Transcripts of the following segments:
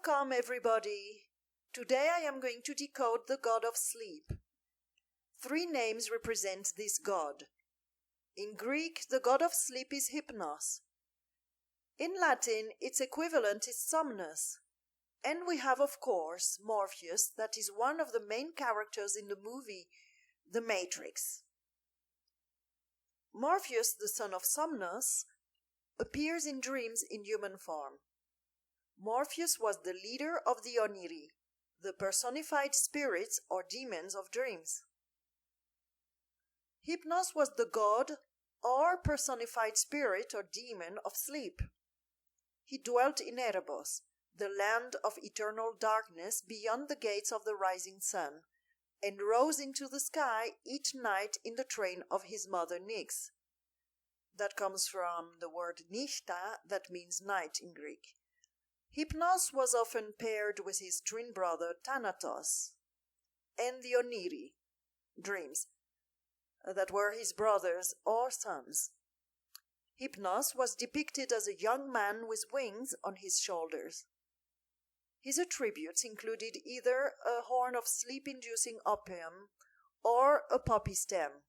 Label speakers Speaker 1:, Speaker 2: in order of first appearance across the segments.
Speaker 1: Welcome, everybody. Today I am going to decode the god of sleep. 3 names represent this god. In Greek, the god of sleep is Hypnos. In Latin, its equivalent is Somnus. And we have, of course, Morpheus, that is one of the main characters in the movie The Matrix. Morpheus, the son of Somnus, appears in dreams in human form. Morpheus was the leader of the Oniri, the personified spirits or demons of dreams. Hypnos was the god or personified spirit or demon of sleep. He dwelt in Erebos, the land of eternal darkness beyond the gates of the rising sun, and rose into the sky each night in the train of his mother Nyx. That comes from the word nishta, that means night in Greek. Hypnos was often paired with his twin brother Thanatos and the Oniri, dreams, that were his brothers or sons. Hypnos was depicted as a young man with wings on his shoulders. His attributes included either a horn of sleep-inducing opium or a poppy stem.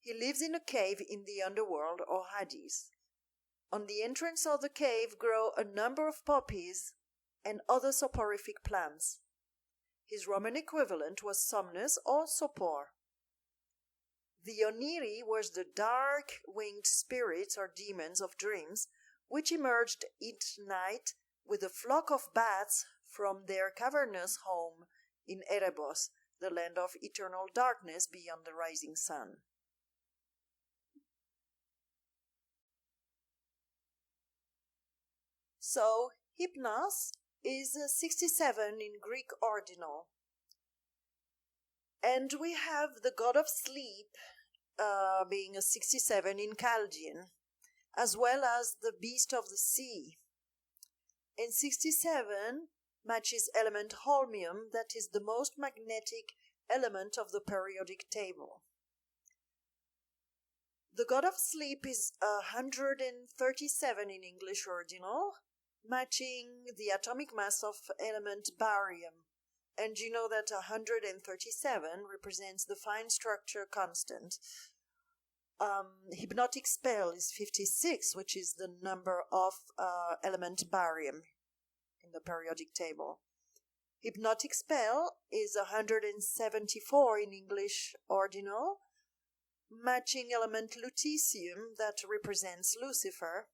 Speaker 1: He lives in a cave in the underworld or Hades. On the entrance of the cave grow a number of poppies and other soporific plants. His Roman equivalent was Somnus or Sopor. The Oniri was the dark-winged spirits or demons of dreams, which emerged each night with a flock of bats from their cavernous home in Erebos, the land of eternal darkness beyond the rising sun. So, Hypnos is 67 in Greek ordinal. And we have the god of sleep being a 67 in Chaldean, as well as the beast of the sea. And 67 matches element holmium, that is the most magnetic element of the periodic table. The god of sleep is 137 in English ordinal, matching the atomic mass of element barium. And you know that 137 represents the fine structure constant. Hypnotic spell is 56, which is the number of element barium in the periodic table. Hypnotic spell is 174 in English ordinal, matching element lutetium that represents Lucifer.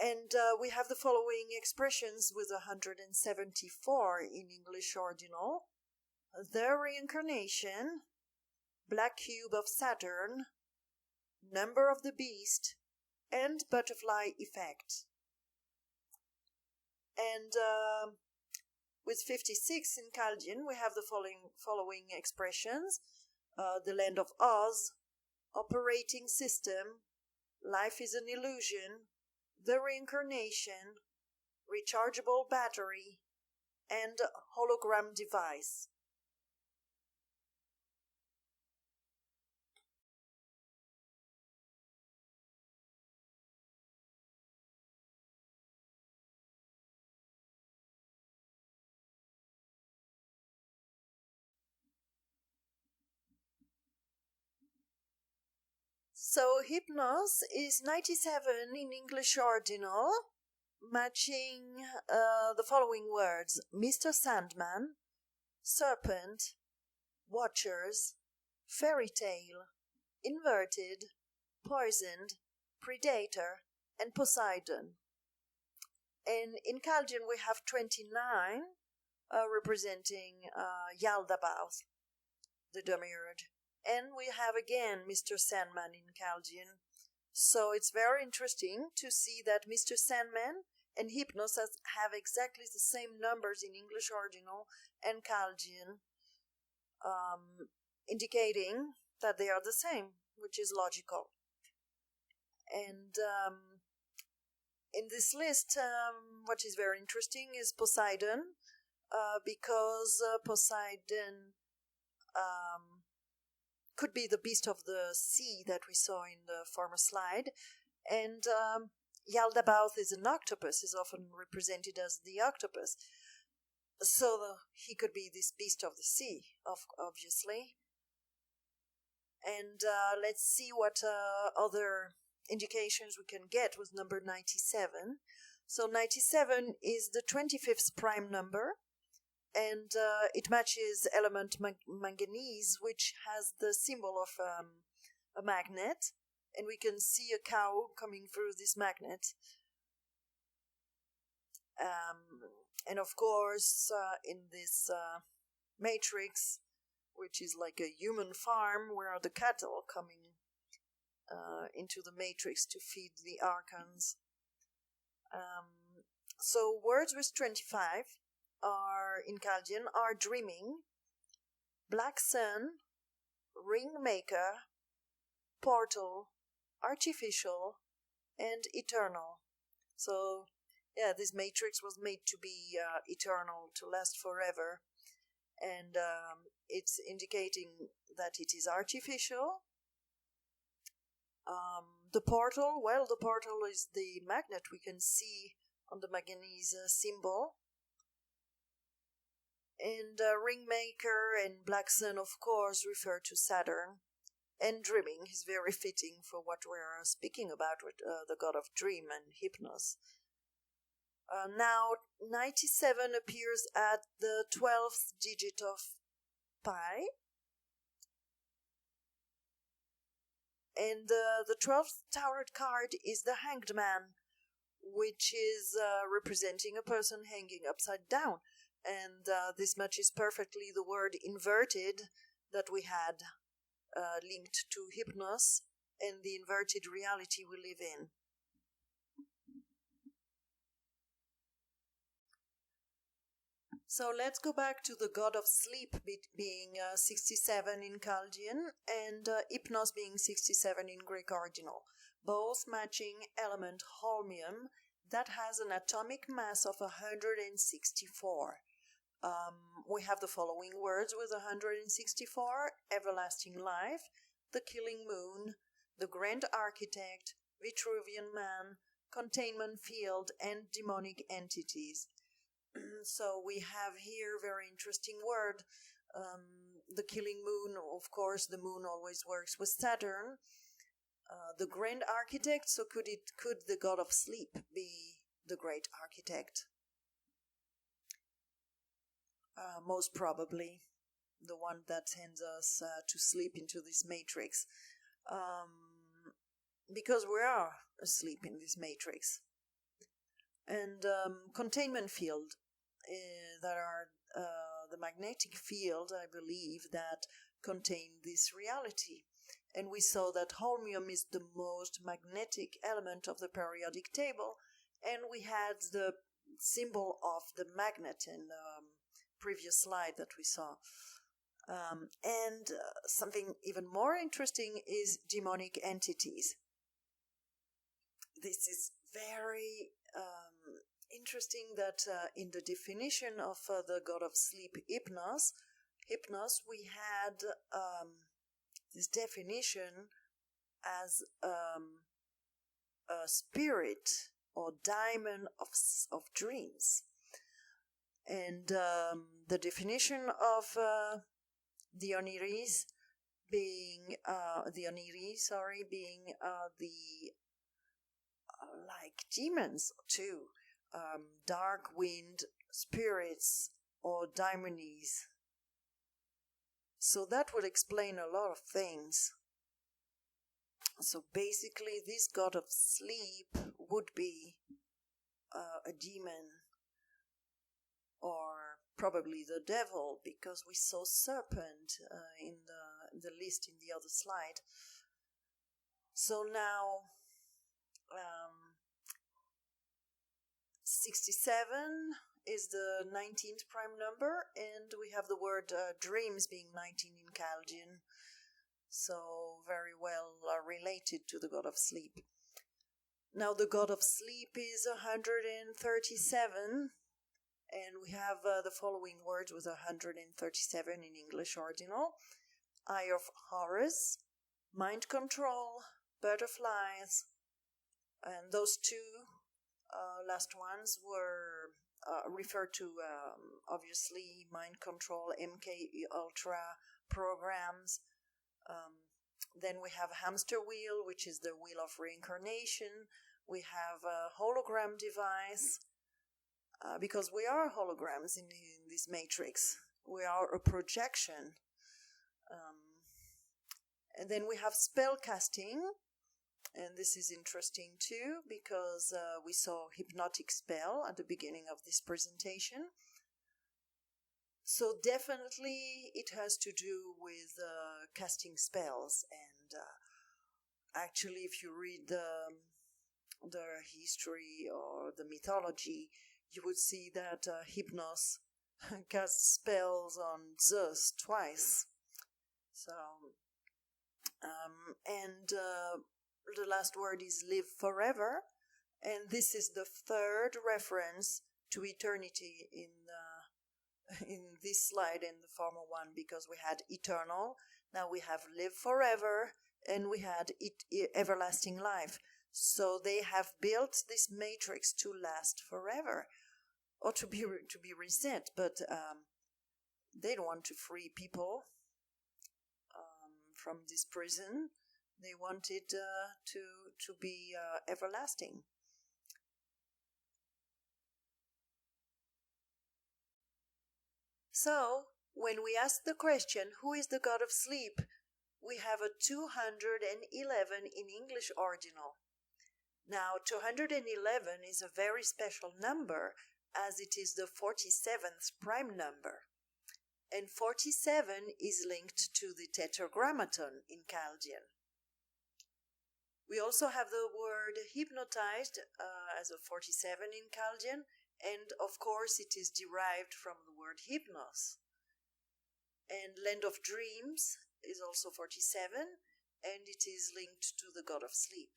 Speaker 1: And we have the following expressions with 174 in English ordinal. The reincarnation, black cube of Saturn, number of the beast, and butterfly effect. And with 56 in Chaldean, we have the following expressions. The land of Oz, operating system, life is an illusion, the reincarnation, rechargeable battery, and hologram device. So Hypnos is 97 in English ordinal, matching the following words: Mr. Sandman, serpent, watchers, fairy tale, inverted, poisoned, predator, and Poseidon. And in Chaldean we have 29 representing Yaldabaoth, the demiurge. And we have again Mr. Sandman in Chaldean. So it's very interesting to see that Mr. Sandman and Hypnos have exactly the same numbers in English ordinal and Chaldean, indicating that they are the same, which is logical. And in this list, what is very interesting is Poseidon, because Poseidon could be the beast of the sea that we saw in the former slide, and Yaldabaoth is an octopus, is often represented as the octopus. So he could be this beast of the sea, obviously. And let's see what other indications we can get with number 97. So 97 is the 25th prime number, and it matches element manganese, which has the symbol of a magnet, and we can see a cow coming through this magnet. And of course, in this matrix, which is like a human farm, where are the cattle coming into the matrix to feed the archons. So words with 25 are in Chaldean are dreaming, black sun, ringmaker, portal, artificial, and eternal. So yeah, this matrix was made to be eternal, to last forever, and it's indicating that it is artificial. The portal, well, the portal is the magnet we can see on the manganese symbol. And ringmaker and black sun, of course, refer to Saturn. And dreaming is very fitting for what we're speaking about with the god of dream and Hypnos. Now, 97 appears at the 12th digit of pi. And the 12th tarot card is the Hanged Man, which is representing a person hanging upside down. And this matches perfectly the word inverted that we had linked to Hypnos and the inverted reality we live in. So let's go back to the god of sleep being 67 in Chaldean and Hypnos being 67 in Greek ordinal, both matching element holmium that has an atomic mass of 164. We have the following words with 164: everlasting life, the killing moon, the grand architect, Vitruvian man, containment field, and demonic entities. So we have here very interesting word. The killing moon, of course, the moon always works with Saturn. The grand architect, so could the god of sleep be the great architect? Most probably the one that sends us to sleep into this matrix, because we are asleep in this matrix. And containment field, that are the magnetic field, I believe, that contain this reality. And we saw that holmium is the most magnetic element of the periodic table, and we had the symbol of the magnet in the previous slide that we saw. And something even more interesting is demonic entities. This is very interesting that in the definition of the god of sleep, Hypnos, we had this definition as a spirit or daimon of dreams. And the definition of the Oniris being like demons too, dark wind spirits or daimonies. So that would explain a lot of things. So basically, this god of sleep would be a demon, or probably the devil, because we saw serpent in the list in the other slide. So now 67 is the 19th prime number, and we have the word dreams being 19 in Chaldean, so very well related to the god of sleep. Now the god of sleep is 137, and we have the following words with 137 in English ordinal: Eye of Horus, mind control, butterflies, And those two last ones were referred to, obviously, mind control, MK Ultra programs. Then we have hamster wheel, which is the wheel of reincarnation. We have a hologram device, because we are holograms in this matrix. We are a projection. And then we have spell casting, and this is interesting too, because we saw hypnotic spell at the beginning of this presentation. So definitely it has to do with casting spells. And actually, if you read the history or the mythology, you would see that Hypnos casts spells on Zeus twice. So, and the last word is live forever, and this is the third reference to eternity in this slide in the former one, because we had eternal, now we have live forever, and we had everlasting life. So they have built this matrix to last forever, or to be reset, but they don't want to free people from this prison. They want it to be everlasting. So, when we ask the question, who is the god of sleep, we have a 211 in English ordinal. Now, 211 is a very special number, as it is the 47th prime number. And 47 is linked to the tetragrammaton in Chaldean. We also have the word hypnotized as a 47 in Chaldean, and of course it is derived from the word hypnos. And land of dreams is also 47, and it is linked to the god of sleep.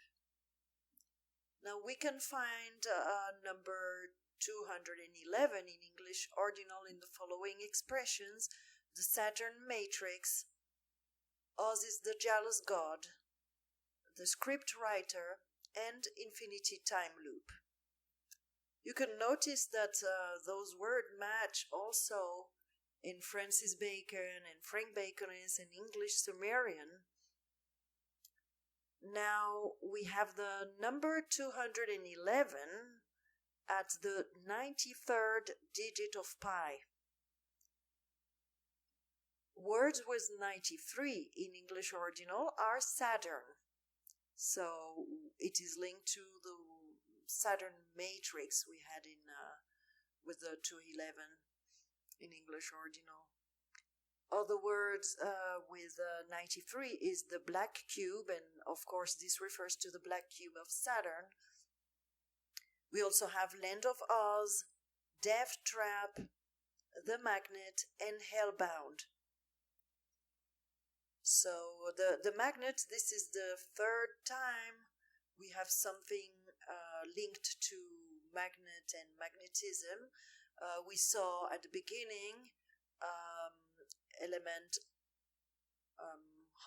Speaker 1: Now we can find number 211 in English ordinal in the following expressions: the Saturn matrix, Oz is the jealous god, the script writer, and infinity time loop. You can notice that those words match also in Francis Bacon and Frank Baconese and English Sumerian. Now we have the number 211 at the 93rd digit of pi. Words with 93 in English ordinal are Saturn. So it is linked to the Saturn matrix we had in with the 211 in English ordinal. Other words with 93 is the black cube, and of course this refers to the black cube of Saturn. We also have Land of Oz, Death Trap, The Magnet, and Hellbound. So the Magnet, this is the third time we have something linked to magnet and magnetism. We saw at the beginning element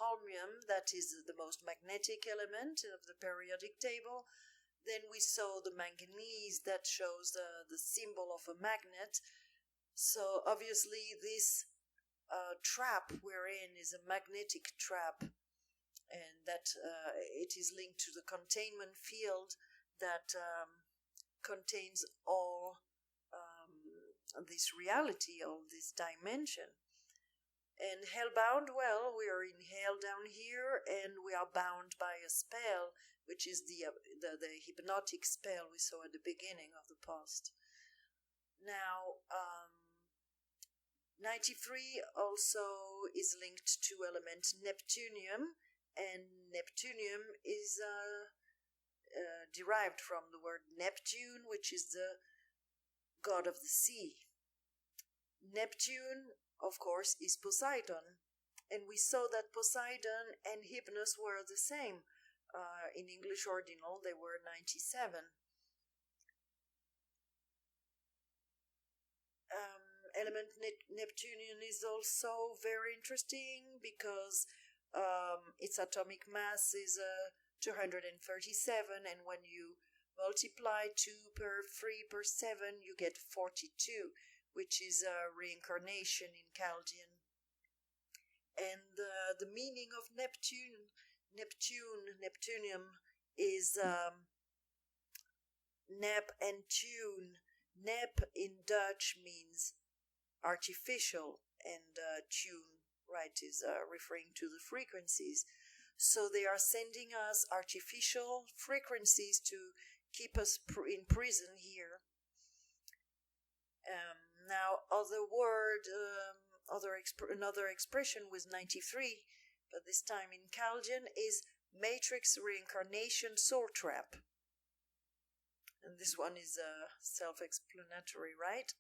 Speaker 1: holmium, that is the most magnetic element of the periodic table. Then we saw the manganese, that shows the symbol of a magnet. So obviously this trap we're in is a magnetic trap, and that it is linked to the containment field that contains all this reality, all this dimension. And hellbound, well, we are in hell down here, and we are bound by a spell, which is the hypnotic spell we saw at the beginning of the post. Now, 93 also is linked to element Neptunium, and Neptunium is derived from the word Neptune, which is the god of the sea. Neptune, of course, is Poseidon, and we saw that Poseidon and Hypnos were the same. In English ordinal, they were 97. Element Neptunian is also very interesting because its atomic mass is 237, and when you multiply 2 per 3 per 7, you get 42, which is a reincarnation in Chaldean. And the meaning of Neptunium is nep and tune. Nep in Dutch means artificial, and tune, right, is referring to the frequencies. So they are sending us artificial frequencies to keep us in prison here. Now, another expression was 93, but this time in Chaldean, is matrix reincarnation soul trap. And this one is self-explanatory, right?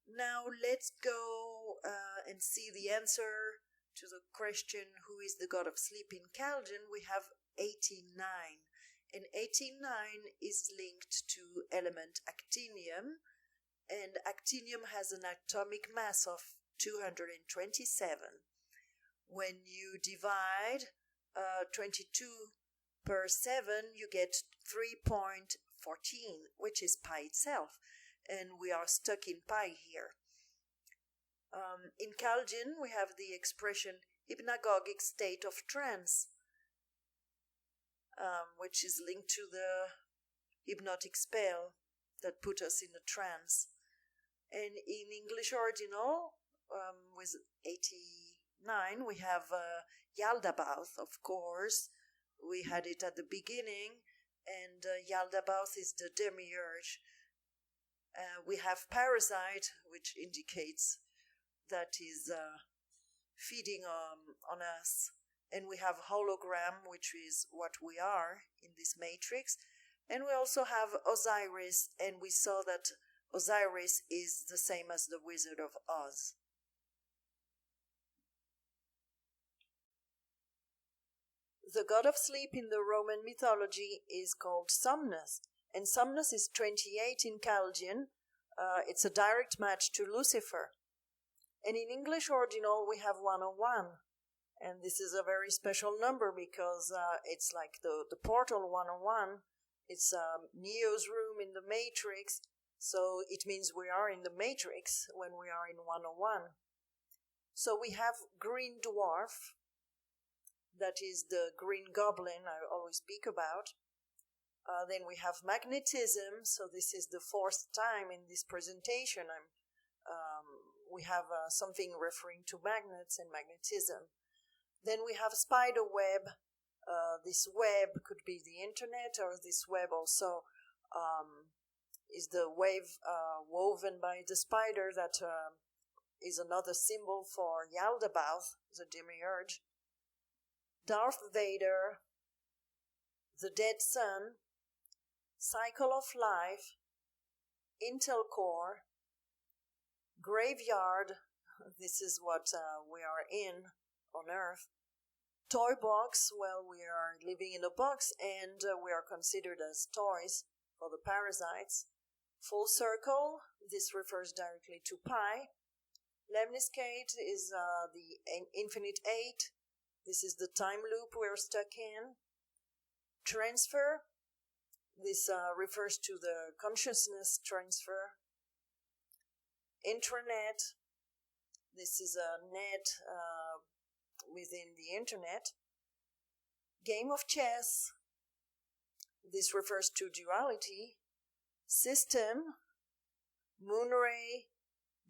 Speaker 1: Now let's go and see the answer to the question, who is the god of sleep in Chaldean? We have 89. And 89 is linked to element actinium, and actinium has an atomic mass of 227. When you divide 22 per 7, you get 3.14, which is pi itself, and we are stuck in pi here. In Chaldean, we have the expression hypnagogic state of trance, which is linked to the hypnotic spell that put us in a trance. And in English Ordinal, with 89, we have Yaldabaoth, of course. We had it at the beginning, and Yaldabaoth is the demiurge. We have parasite, which indicates that is feeding on us. And we have hologram, which is what we are in this matrix. And we also have Osiris, and we saw that Osiris is the same as the Wizard of Oz. The god of sleep in the Roman mythology is called Somnus, and Somnus is 28 in Chaldean. It's a direct match to Lucifer. And in English Ordinal, we have 101. And this is a very special number because it's like the portal 101. It's Neo's room in the Matrix. So it means we are in the Matrix when we are in 101. So we have Green Dwarf. That is the Green Goblin I always speak about. Then we have magnetism. So this is the fourth time in this presentation. We have something referring to magnets and magnetism. Then we have spider web. This web could be the internet, or this web also is the wave woven by the spider that is another symbol for Yaldabaoth, the demiurge. Darth Vader, the dead sun, cycle of life, Intel Core, graveyard, this is what we are in on Earth. Toy box, well, we are living in a box and we are considered as toys for the parasites. Full circle, this refers directly to pi. Lemniscate is the infinite 8. This is the time loop we're stuck in. Transfer, this refers to the consciousness transfer. Intranet, this is a net within the internet. Game of chess, this refers to duality. System, moonray,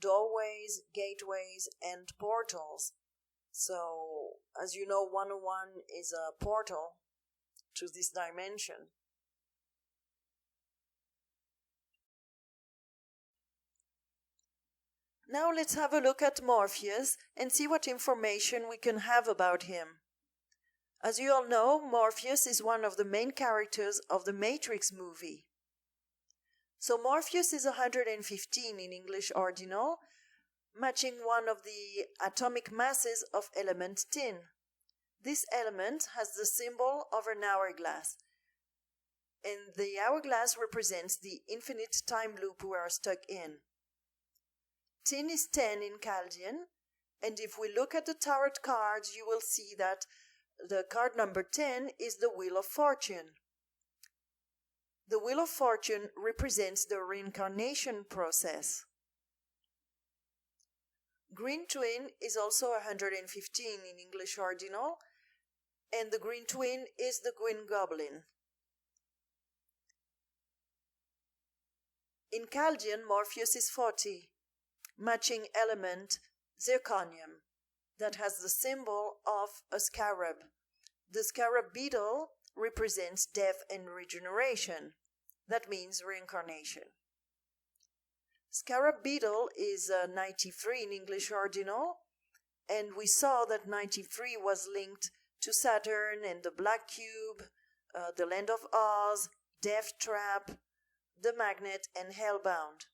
Speaker 1: doorways, gateways, and portals. So, as you know, 101 is a portal to this dimension. Now let's have a look at Morpheus and see what information we can have about him. As you all know, Morpheus is one of the main characters of the Matrix movie. So Morpheus is 115 in English Ordinal, matching one of the atomic masses of element tin. This element has the symbol of an hourglass, and the hourglass represents the infinite time loop we are stuck in. Tin is 10 in Chaldean, and if we look at the tarot cards, you will see that the card number 10 is the Wheel of Fortune. The Wheel of Fortune represents the reincarnation process. Green Twin is also 115 in English Ordinal, and the Green Twin is the Green Goblin. In Chaldean, Morpheus is 40, matching element zirconium, that has the symbol of a scarab. The scarab beetle represents death and regeneration. That means reincarnation. Scarab beetle is 93 in English Ordinal, and we saw that 93 was linked to Saturn and the Black Cube, the Land of Oz, Death Trap, the Magnet, and Hellbound.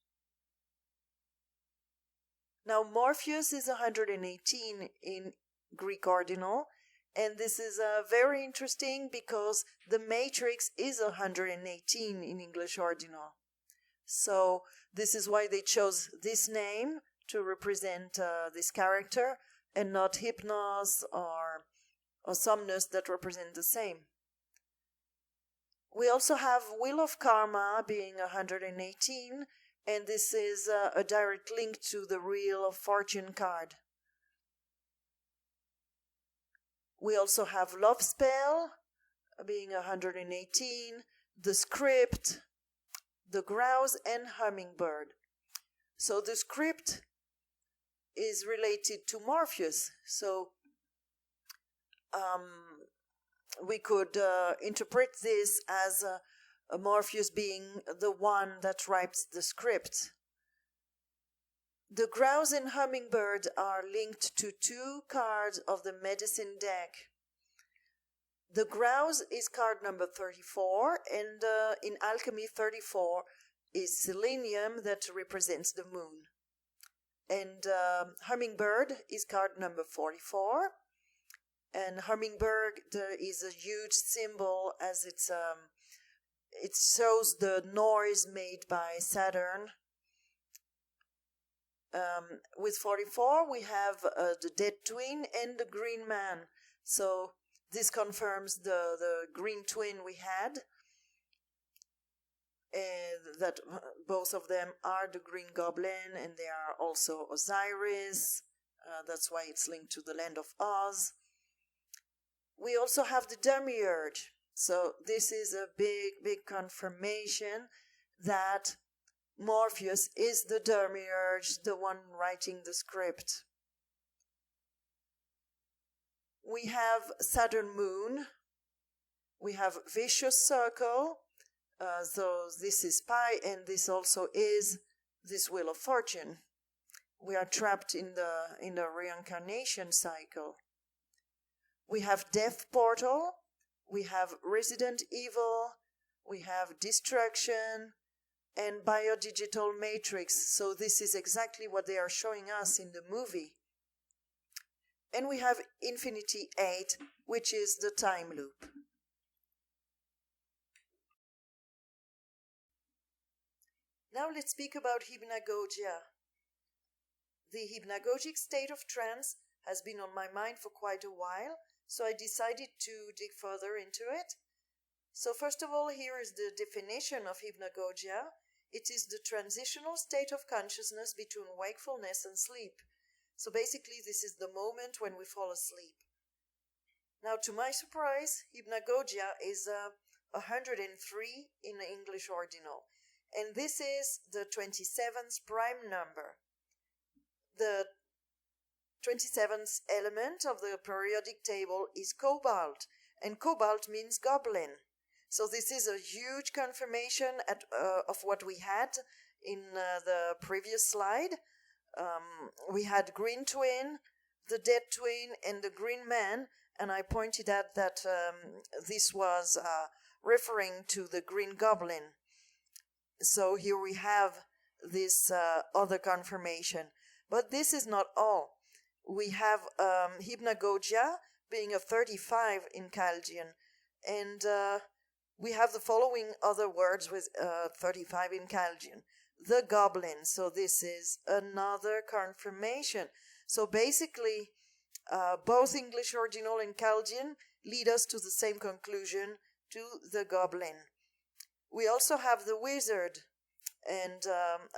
Speaker 1: Now Morpheus is 118 in Greek Ordinal, and this is very interesting because the Matrix is 118 in English Ordinal. So this is why they chose this name to represent this character and not Hypnos or Somnus that represent the same. We also have Wheel of Karma being 118, and this is a direct link to the Wheel of Fortune card. We also have Love Spell being 118, the Script, the Grouse, and Hummingbird. So the Script is related to Morpheus. So we could interpret this as Morpheus being the one that writes the script. The Grouse and Hummingbird are linked to two cards of the medicine deck. The Grouse is card number 34, and in Alchemy 34 is Selenium that represents the moon. And Hummingbird is card number 44. And Hummingbird is a huge symbol as it shows the noise made by Saturn. With 44, we have the Dead Twin and the Green Man. So this confirms the Green Twin we had. That both of them are the Green Goblin, and they are also Osiris. That's why it's linked to the Land of Oz. We also have the Demiurge. So this is a big confirmation that Morpheus is the Demiurge, the one writing the script. We have Saturn Moon. We have Vicious Circle. So this is Pi, and this also is this Wheel of Fortune. We are trapped in the reincarnation cycle. We have Death Portal, we have Resident Evil, we have Destruction, and Biodigital Matrix. So this is exactly what they are showing us in the movie. And we have Infinity 8, which is the time loop. Now let's speak about hypnagogia. The hypnagogic state of trance has been on my mind for quite a while, so I decided to dig further into it. So first of all, here is the definition of hypnagogia. It is the transitional state of consciousness between wakefulness and sleep. So basically, this is the moment when we fall asleep. Now, to my surprise, hypnagogia is 103 in English Ordinal. And this is the 27th prime number. The 27th element of the periodic table is cobalt, and cobalt means goblin. So this is a huge confirmation of what we had in the previous slide. We had Green Twin, the Dead Twin, and the Green Man, and I pointed out that this was referring to the Green Goblin. So here we have this other confirmation. But this is not all. We have hypnagogia being a 35 in Chaldean, and we have the following other words with 35 in Chaldean. The goblin. So this is another confirmation. So basically, both English Ordinal and Chaldean, lead us to the same conclusion, to the goblin. We also have the wizard, and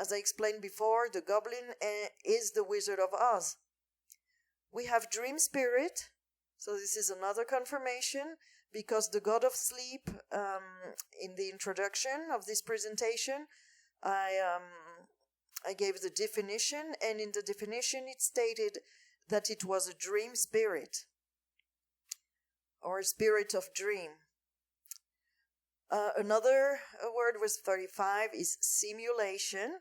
Speaker 1: as I explained before, the goblin is the Wizard of Oz. We have dream spirit, so this is another confirmation, because the god of sleep, in the introduction of this presentation, I gave the definition, and in the definition it stated that it was a dream spirit, or a spirit of dream. Another word with 35 is simulation,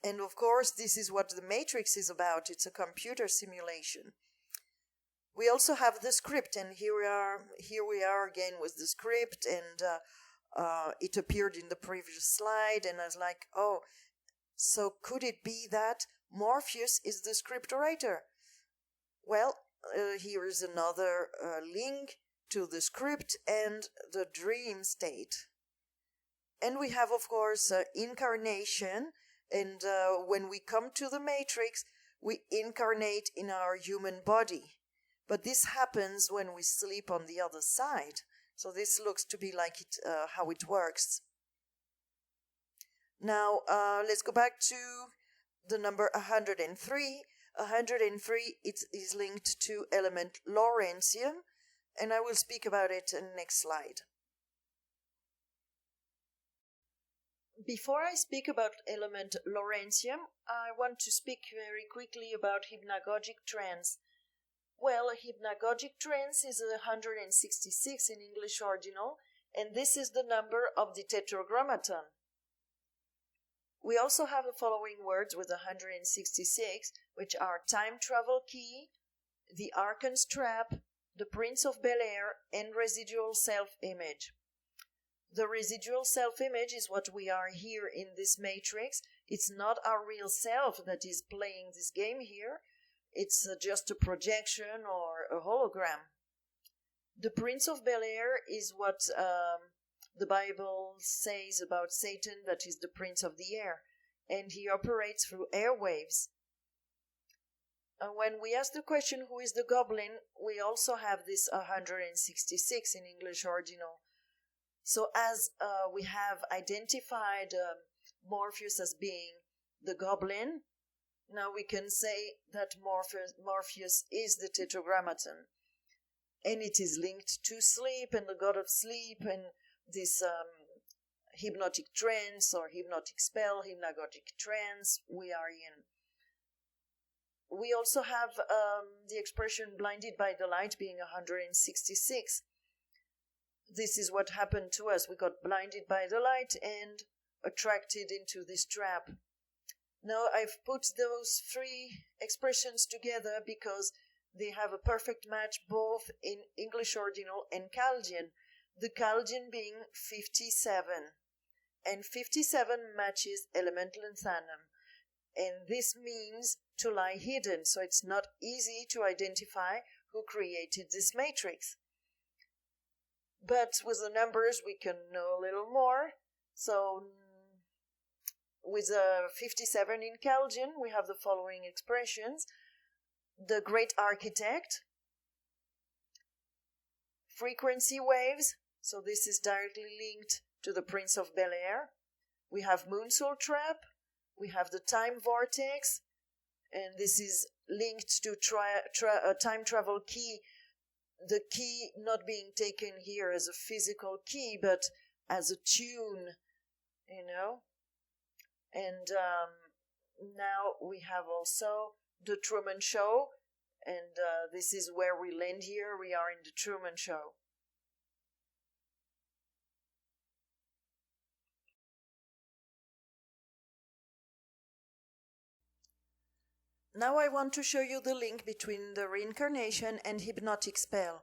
Speaker 1: and of course this is what the Matrix is about. It's a computer simulation. We also have the script, and here we are again with the script, and it appeared in the previous slide, and I was like, oh, so could it be that Morpheus is the script writer? Well, here is another link to the script and the dream state. And we have, of course, incarnation, and when we come to the Matrix, we incarnate in our human body. But this happens when we sleep on the other side. So this looks to be like how it works. Now, let's go back to the number 103. 103 is linked to element Lawrencium, and I will speak about it in the next slide. Before I speak about element Lawrencium, I want to speak very quickly about hypnagogic trance. Well, hypnagogic trance is 166 in English Ordinal, and this is the number of the Tetragrammaton. We also have the following words with 166, which are time travel key, the Archon's trap, the Prince of Bel-Air, and residual self-image. The residual self-image is what we are here in this matrix. It's not our real self that is playing this game here. It's just a projection or a hologram. The Prince of Bel-Air is what the Bible says about Satan, that is the prince of the air, and he operates through airwaves. When we ask the question, who is the goblin, we also have this 166 in English Ordinal. So as we have identified Morpheus as being the goblin, now we can say that Morpheus is the Tetragrammaton. And it is linked to sleep and the god of sleep and this hypnotic trance or hypnotic spell, hypnagogic trance we are in. We also have the expression blinded by the light being 166. This is what happened to us. We got blinded by the light and attracted into this trap. Now I've put those three expressions together because they have a perfect match both in English Ordinal and Chaldean. The Chaldean being 57. And 57 matches elemental Enthanum. And this means to lie hidden, so it's not easy to identify who created this matrix. But with the numbers we can know a little more. So with 57 in Chaldean, we have the following expressions. The Great Architect, frequency waves, so this is directly linked to the Prince of Bel-Air. We have Moonsoul Trap, we have the Time Vortex, and this is linked to time travel key, the key not being taken here as a physical key, but as a tune, you know. And now we have also the Truman Show, and this is where we land here. We are in the Truman Show. Now I want to show you the link between the reincarnation and hypnotic spell.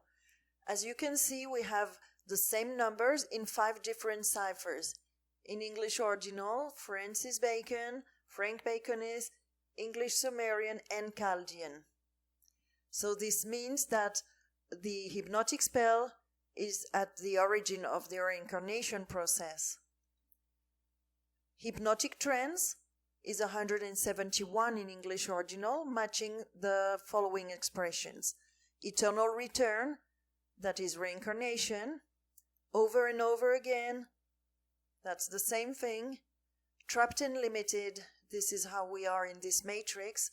Speaker 1: As you can see, we have the same numbers in 5 different ciphers. In English Ordinal, Francis Bacon, Frank Baconese, English Sumerian, and Chaldean. So this means that the hypnotic spell is at the origin of the reincarnation process. Hypnotic trance is 171 in English Ordinal, matching the following expressions. Eternal return, that is reincarnation, over and over again, that's the same thing. Trapped and limited, this is how we are in this matrix.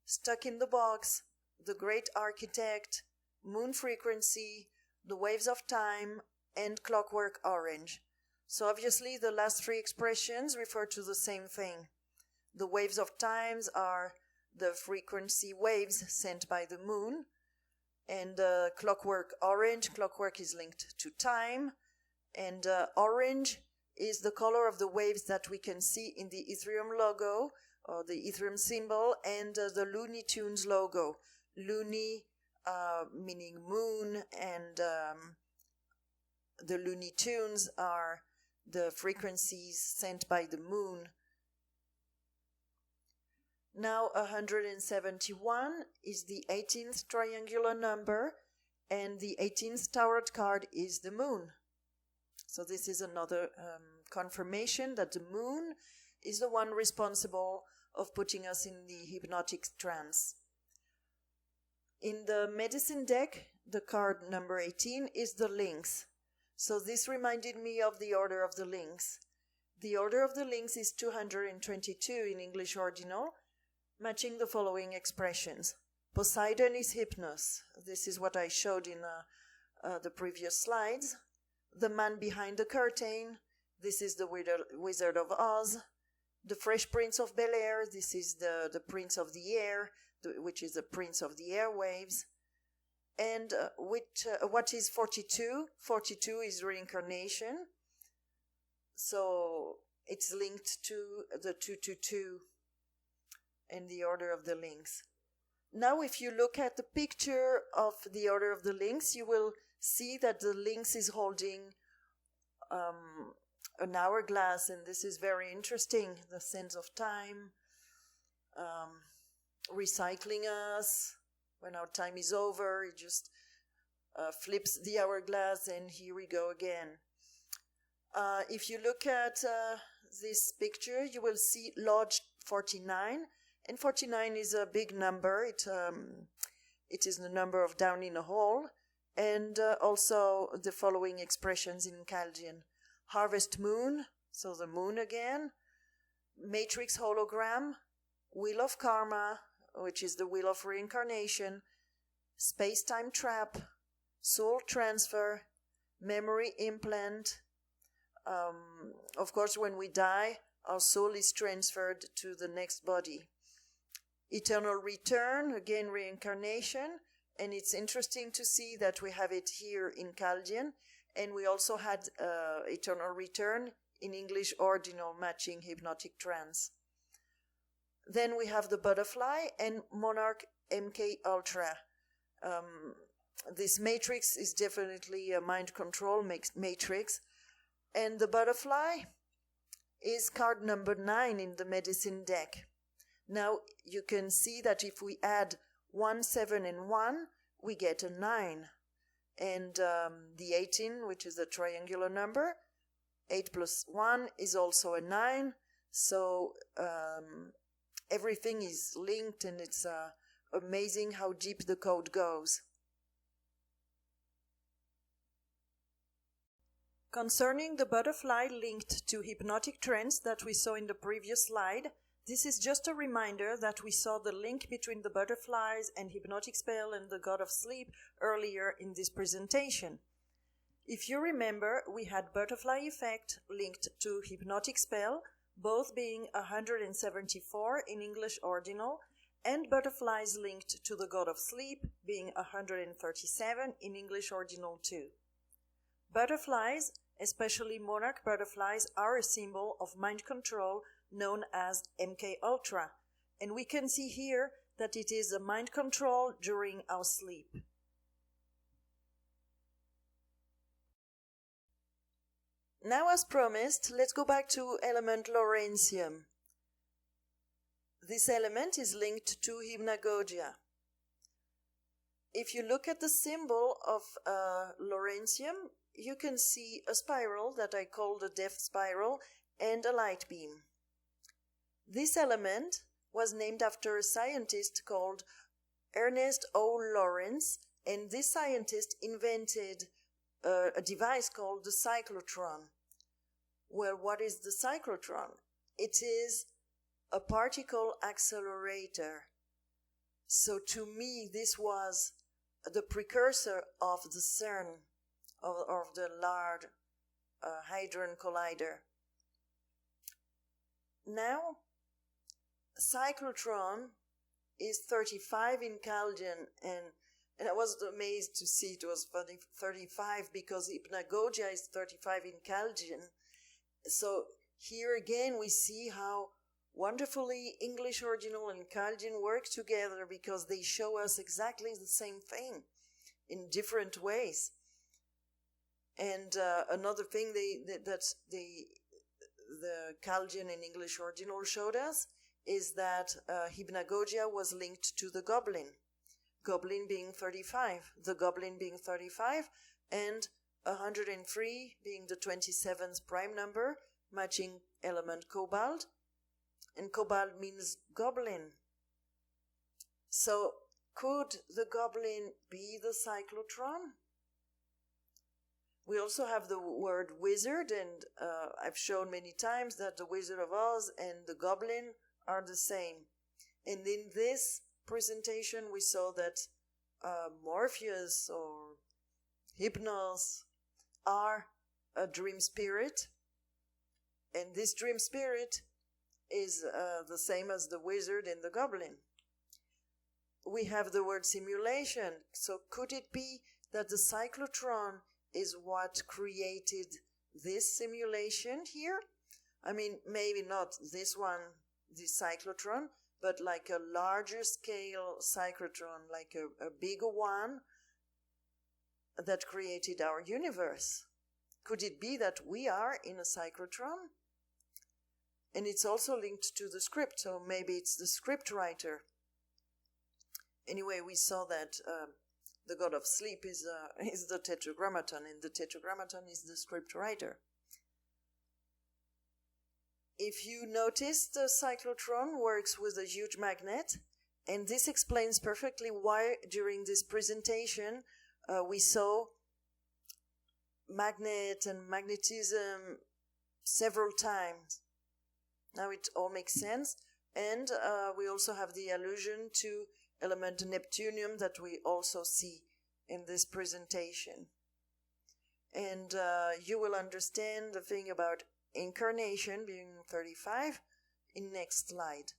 Speaker 1: Stuck in the box, the great architect, moon frequency, the waves of time, and clockwork orange. So obviously the last three expressions refer to the same thing. The waves of times are the frequency waves sent by the moon, and clockwork orange, clockwork is linked to time, and orange is the color of the waves that we can see in the Ethereum logo, or the Ethereum symbol, and the Looney Tunes logo. Looney meaning moon, and the Looney Tunes are the frequencies sent by the moon. Now 171 is the 18th triangular number, and the 18th tarot card is the moon. So this is another confirmation that the moon is the one responsible of putting us in the hypnotic trance. In the medicine deck, the card number 18 is the lynx. So this reminded me of the Order of the Lynx. The Order of the Lynx is 222 in English Ordinal, matching the following expressions. Poseidon is Hypnos. This is what I showed in the previous slides. The man behind the curtain. This is the Wizard of Oz. The Fresh Prince of Bel-Air. This is the Prince of the Air, which is the Prince of the Airwaves. And what is 42? 42 is reincarnation. So it's linked to the 222 and the Order of the Lynx. Now if you look at the picture of the Order of the Lynx, you will see that the lynx is holding an hourglass, and this is very interesting. The sense of time, recycling us. When our time is over, it just flips the hourglass, and here we go again. If you look at this picture, you will see Lodge 49, and 49 is a big number. It is the number of down in a hole, and also the following expressions in Chaldean. Harvest Moon, so the moon again, Matrix Hologram, Wheel of Karma, which is the wheel of reincarnation, Space-Time Trap, Soul Transfer, Memory Implant. Of course, when we die, our soul is transferred to the next body. Eternal Return, again reincarnation, and it's interesting to see that we have it here in Chaldean, and we also had Eternal Return in English Ordinal, matching hypnotic trance. Then we have the Butterfly and Monarch MK Ultra. This matrix is definitely a mind control matrix, and the Butterfly is card number 9 in the medicine deck. Now you can see that if we add 1, 7, and 1, we get a 9. And the 18, which is a triangular number, 8 plus 1 is also a 9. So everything is linked, and it's amazing how deep the code goes. Concerning the butterfly linked to hypnotic trance that we saw in the previous slide, this is just a reminder that we saw the link between the butterflies and hypnotic spell and the god of sleep earlier in this presentation. If you remember, we had butterfly effect linked to hypnotic spell, both being 174 in English Ordinal, and butterflies linked to the god of sleep being 137 in English Ordinal too. Butterflies, especially monarch butterflies, are a symbol of mind control known as MK Ultra, and we can see here that it is a mind control during our sleep. Now, as promised, let's go back to element Lawrencium. This element is linked to hypnagogia. If you look at the symbol of Lawrencium, you can see a spiral that I call the death spiral and a light beam. This element was named after a scientist called Ernest O. Lawrence, And this scientist invented a device called the cyclotron. Well, what is the cyclotron? It is a particle accelerator. So to me, this was the precursor of the CERN, of the Large Hadron Collider. Now, cyclotron is 35 in Kelvin, and I was amazed to see it was 35 because hypnagogia is 35 in Kelvin. So here again we see how wonderfully English Ordinal and Kelvin work together, because they show us exactly the same thing in different ways. And another thing that the Kelvin and English Ordinal showed us is that hypnagogia was linked to the Goblin. Goblin being 35, the Goblin being 35, and 103 being the 27th prime number, matching element cobalt, and cobalt means Goblin. So could the Goblin be the cyclotron? We also have the word wizard, and I've shown many times that the Wizard of Oz and the Goblin are the same. And in this presentation we saw that Morpheus or Hypnos are a dream spirit, and this dream spirit is the same as the wizard and the goblin. We have the word simulation, so could it be that the cyclotron is what created this simulation here? I mean, maybe not this one, this cyclotron, but like a larger scale cyclotron, like a bigger one that created our universe. Could it be that we are in a cyclotron? And it's also linked to the script, so maybe it's the script writer. Anyway, we saw that the god of sleep is the tetragrammaton, and the tetragrammaton is the script writer. If you notice, the cyclotron works with a huge magnet, and this explains perfectly why during this presentation we saw magnet and magnetism several times. Now it all makes sense, and we also have the allusion to element neptunium that we also see in this presentation. And you will understand the thing about incarnation being 35 in next slide.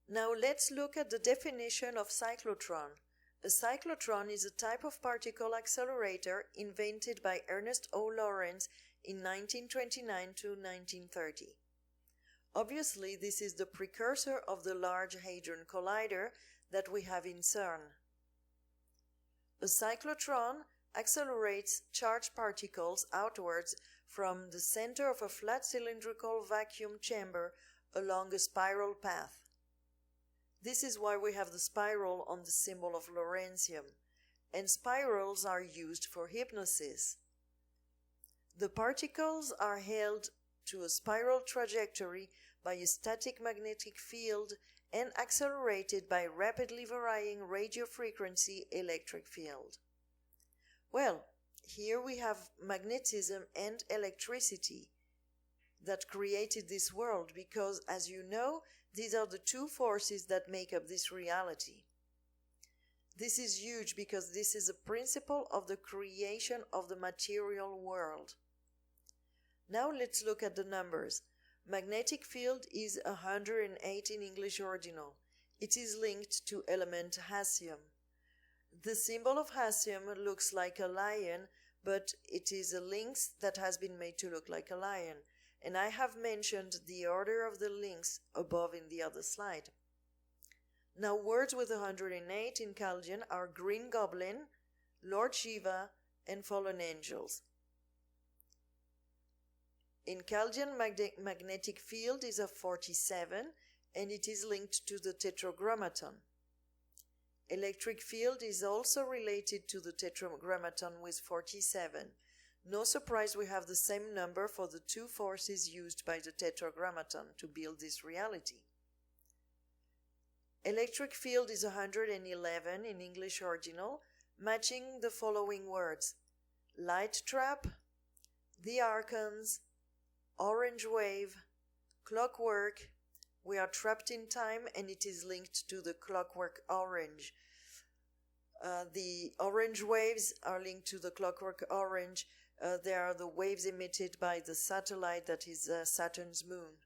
Speaker 1: Now let's look at the definition of cyclotron. A cyclotron is a type of particle accelerator invented by Ernest O. Lawrence in 1929 to 1930. Obviously, this is the precursor of the Large Hadron Collider that we have in CERN. A cyclotron accelerates charged particles outwards from the center of a flat cylindrical vacuum chamber along a spiral path. This is why we have the spiral on the symbol of Lawrencium, and spirals are used for hypnosis. The particles are held to a spiral trajectory by a static magnetic field and accelerated by rapidly varying radiofrequency electric field. Well, here we have magnetism and electricity that created this world, because, as you know, these are the two forces that make up this reality. This is huge because this is a principle of the creation of the material world. Now let's look at the numbers. Magnetic field is 108 in English Ordinal. It is linked to element hassium. The symbol of hassium looks like a lion, but it is a lynx that has been made to look like a lion, and I have mentioned the order of the links above in the other slide. Now words with 108 in Kelvin are Green Goblin, Lord Shiva, and Fallen Angels. In Kelvin, magnetic field is a 47, and it is linked to the tetragrammaton. Electric field is also related to the tetragrammaton with 47. No surprise we have the same number for the two forces used by the tetragrammaton to build this reality. Electric field is 111 in English original, matching the following words: light trap, the archons, orange wave, clockwork. We are trapped in time, and it is linked to the clockwork orange. The orange waves are linked to the clockwork orange. They are the waves emitted by the satellite that is Saturn's moon.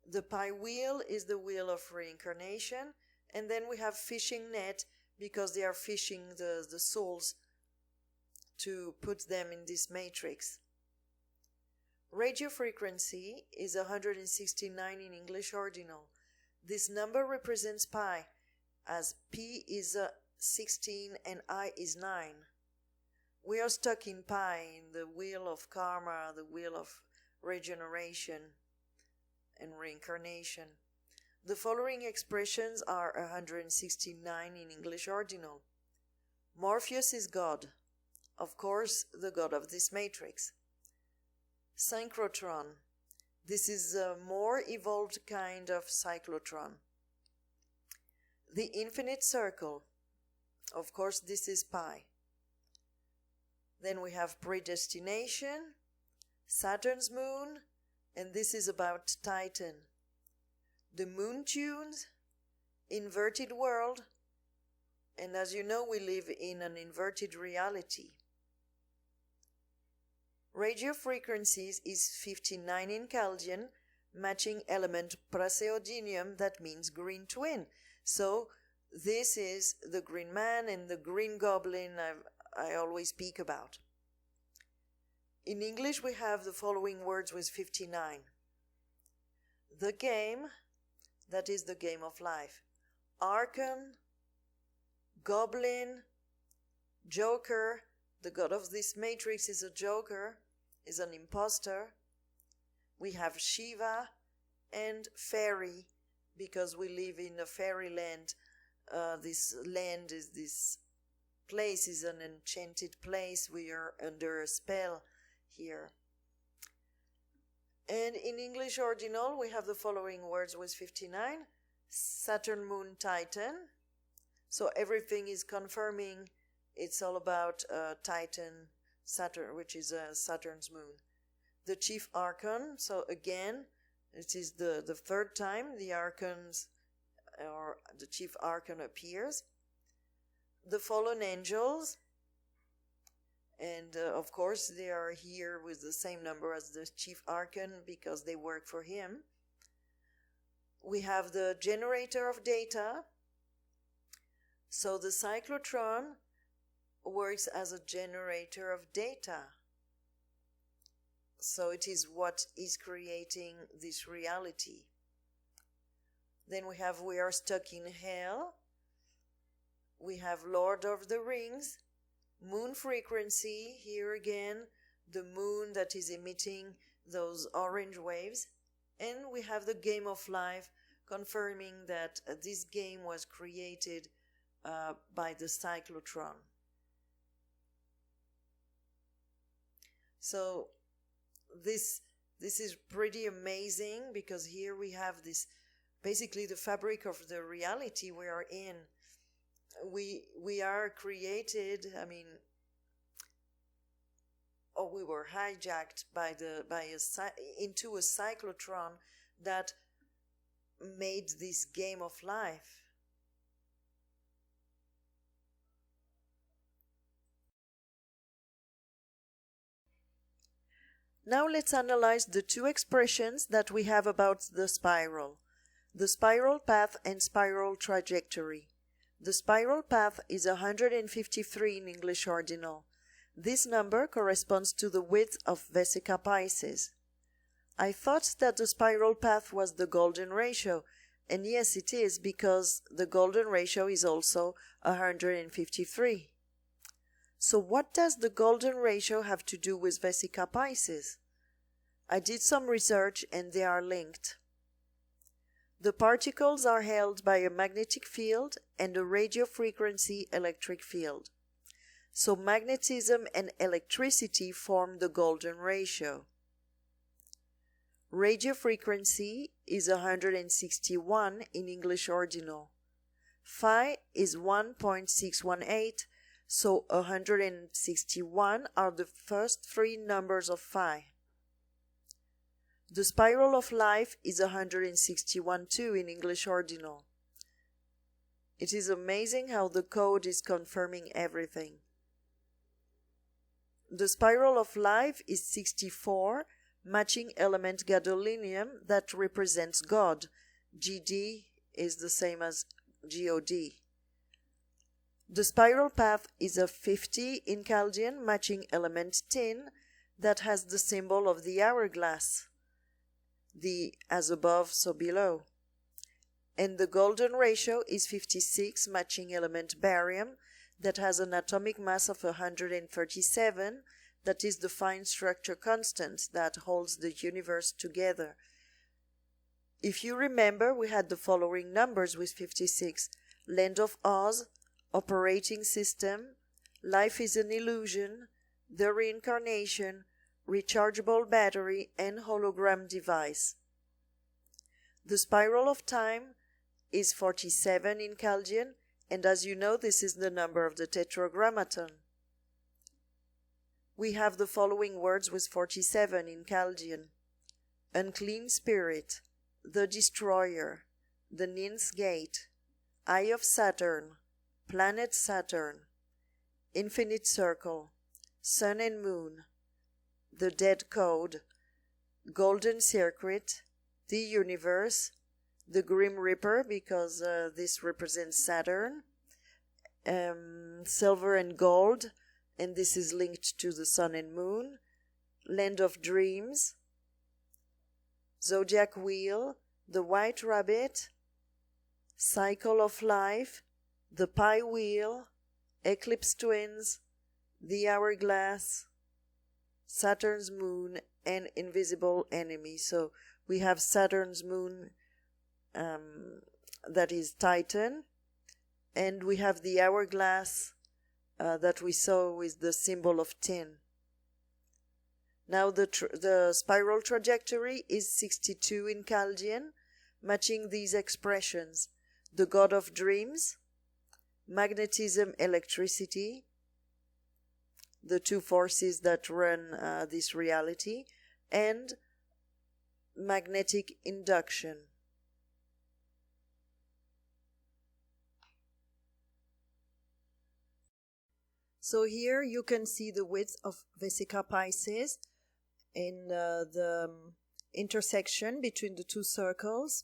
Speaker 1: The pi wheel is the wheel of reincarnation, and then we have fishing net because they are fishing the souls to put them in this matrix. Radio frequency is 169 in English ordinal. This number represents pi, as P is 16 and I is 9. We are stuck in pi, in the wheel of karma, the wheel of regeneration and reincarnation. The following expressions are 169 in English ordinal. Morpheus is God, of course, the God of this matrix. Synchrotron. This is a more evolved kind of cyclotron. The infinite circle. Of course, this is pi. Then we have predestination, Saturn's moon, and this is about Titan. The moon tunes, inverted world, and as you know, we live in an inverted reality. Radio frequencies is 59 in Chaldean, matching element praseodymium, that means green twin. So this is the green man and the green goblin I always speak about. In English we have the following words with 59. The game, that is the game of life. Archon, goblin, joker, the god of this matrix is a joker, is an imposter. We have Shiva and fairy, because we live in a fairyland. This land is this place is an enchanted place. We are under a spell here. And in English ordinal, we have the following words with 59. Saturn, moon, Titan. So everything is confirming it's all about Titan, Saturn, which is Saturn's moon. The chief archon, so again, it is the third time the archons or the chief archon appears. The fallen angels, and of course they are here with the same number as the chief archon because they work for him. We have the generator of data. So the cyclotron works as a generator of data. So it is what is creating this reality. Then we are stuck in hell. We have Lord of the Rings, moon frequency, here again, the moon that is emitting those orange waves. And we have the game of life, confirming that this game was created by the cyclotron. So this is pretty amazing, because here we have this, basically the fabric of the reality we are in. We are created, we were hijacked into a cyclotron that made this game of life. Now let's analyze the two expressions that we have about the spiral path and spiral trajectory. The spiral path is 153 in English ordinal. This number corresponds to the width of Vesica Pisces. I thought that the spiral path was the golden ratio, and yes, it is, because the golden ratio is also 153. So what does the golden ratio have to do with Vesica Pisces? I did some research and they are linked. The particles are held by a magnetic field and a radio frequency electric field. So magnetism and electricity form the golden ratio. Radio frequency is 161 in English ordinal. Phi is 1.618, so 161 are the first three numbers of Phi. The spiral of life is 161 too in English ordinal. It is amazing how the code is confirming everything. The spiral of life is 64, matching element gadolinium that represents God. GD is the same as God. The spiral path is a 50 in Chaldean, matching element tin that has the symbol of the hourglass. The as above, so below. And the golden ratio is 56, matching element barium that has an atomic mass of 137, that is the fine structure constant that holds the universe together. If you remember, we had the following numbers with 56: Land of Oz, Operating System, Life is an Illusion, The Reincarnation, Rechargeable Battery, and Hologram Device. The spiral of time is 47 in Chaldean, and as you know, this is the number of the Tetragrammaton. We have the following words with 47 in Chaldean: Unclean Spirit, The Destroyer, The Ninth Gate, Eye of Saturn, Planet Saturn, Infinite Circle, Sun and Moon, The Dead Code, Golden Circuit, The Universe, the Grim Reaper, because this represents Saturn, Silver and Gold, and this is linked to the Sun and Moon, Land of Dreams, Zodiac Wheel, the White Rabbit, Cycle of Life, the Pi Wheel, Eclipse Twins, the Hourglass, Saturn's Moon, and Invisible Enemy. So we have Saturn's Moon, that is Titan, and we have the hourglass that we saw with the symbol of tin. Now the spiral trajectory is 62 in Chaldean, matching these expressions: the god of dreams, magnetism, electricity, the two forces that run this reality, and magnetic induction. So here you can see the width of Vesica Pisces in the intersection between the two circles,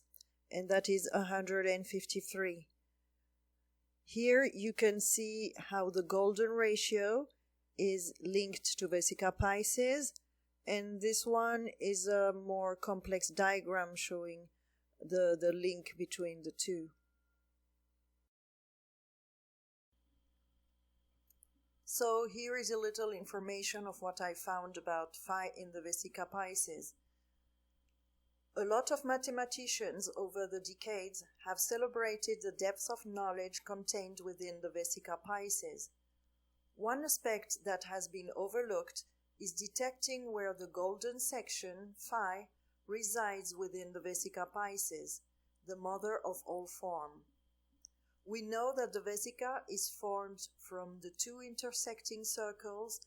Speaker 1: and that is 153. Here you can see how the golden ratio is linked to Vesica Pisces, and this one is a more complex diagram showing the link between the two. So here is a little information of what I found about Phi in the Vesica Pisces. A lot of mathematicians over the decades have celebrated the depth of knowledge contained within the Vesica Pisces. One aspect that has been overlooked is detecting where the golden section, Phi, resides within the Vesica Pisces, the mother of all form. We know that the Vesica is formed from the two intersecting circles,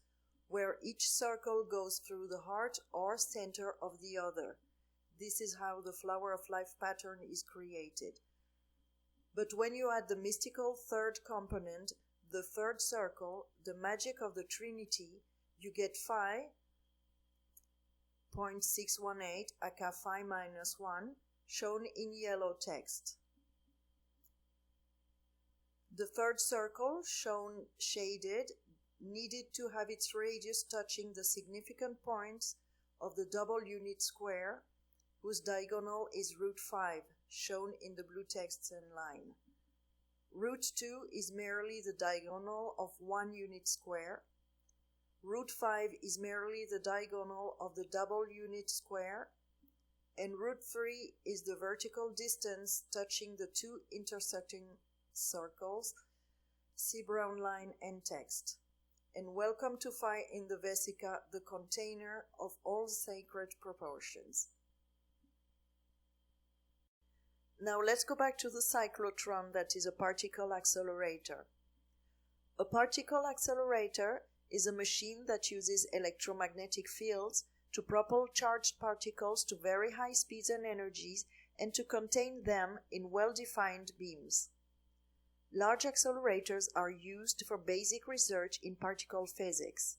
Speaker 1: where each circle goes through the heart or center of the other. This is how the flower of life pattern is created. But when you add the mystical third component, the third circle, the magic of the Trinity, you get Phi 0.618 aka Phi minus 1, shown in yellow text. The third circle, shown shaded, needed to have its radius touching the significant points of the double unit square, whose diagonal is root 5, shown in the blue text and line. Root 2 is merely the diagonal of one unit square. Root 5 is merely the diagonal of the double unit square, and root 3 is the vertical distance touching the two intersecting circles. See brown line and text. And welcome to Phi in the Vesica, the container of all sacred proportions. Now let's go back to the cyclotron, that is a particle accelerator. A particle accelerator is a machine that uses electromagnetic fields to propel charged particles to very high speeds and energies and to contain them in well-defined beams. Large accelerators are used for basic research in particle physics.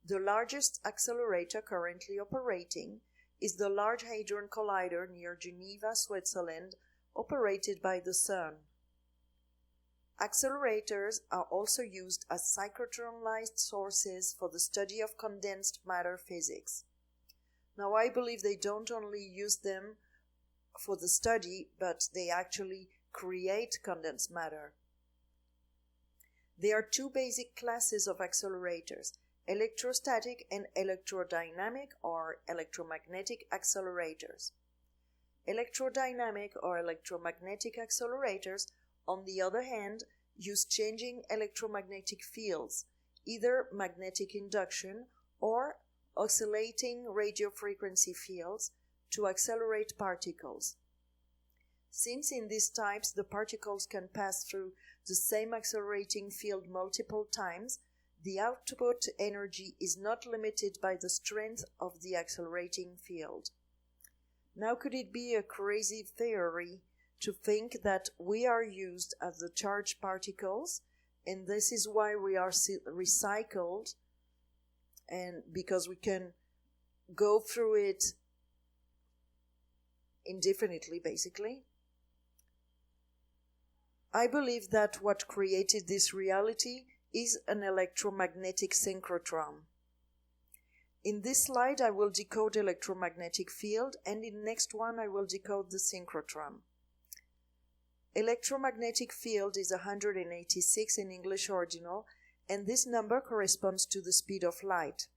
Speaker 1: The largest accelerator currently operating is the Large Hadron Collider near Geneva, Switzerland, operated by the CERN. Accelerators are also used as cyclotron light sources for the study of condensed matter physics. Now, I believe they don't only use them for the study, but they actually create condensed matter. There are two basic classes of accelerators: electrostatic and electrodynamic or electromagnetic accelerators. Electrodynamic or electromagnetic accelerators, on the other hand, use changing electromagnetic fields, either magnetic induction or oscillating radio frequency fields, to accelerate particles. Since in these types the particles can pass through the same accelerating field multiple times, the output energy is not limited by the strength of the accelerating field. Now, could it be a crazy theory to think that we are used as the charged particles, and this is why we are recycled, and because we can go through it indefinitely, basically? I believe that what created this reality is an electromagnetic synchrotron. In this slide, I will decode electromagnetic field, and in the next one, I will decode the synchrotron. Electromagnetic field is 186 in English ordinal, and this number corresponds to the speed of light.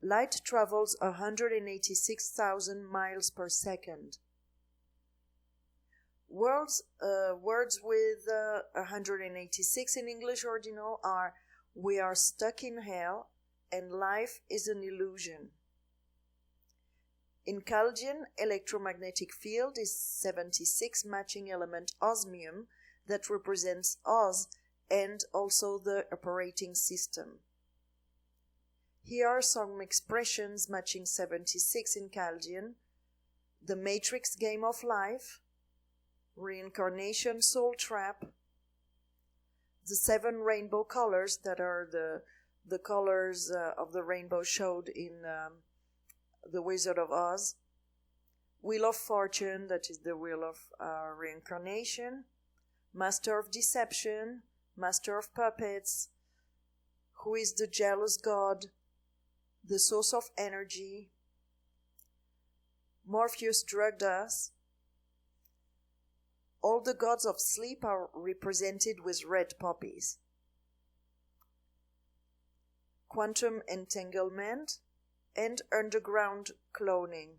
Speaker 1: Light travels 186,000 miles per second. Words with 186 in English ordinal are "we are stuck in hell" and "life is an illusion." In Chaldean, electromagnetic field is 76 matching element osmium that represents Oz and also the operating system. Here are some expressions matching 76 in Chaldean: the matrix game of life, reincarnation soul trap, the 7 rainbow colors that are the colors of the rainbow showed in The Wizard of Oz, Wheel of Fortune, that is the wheel of reincarnation, Master of Deception, Master of Puppets, Who is the Jealous God, the Source of Energy, Morpheus drugged us. All the gods of sleep are represented with red poppies. Quantum entanglement and underground cloning.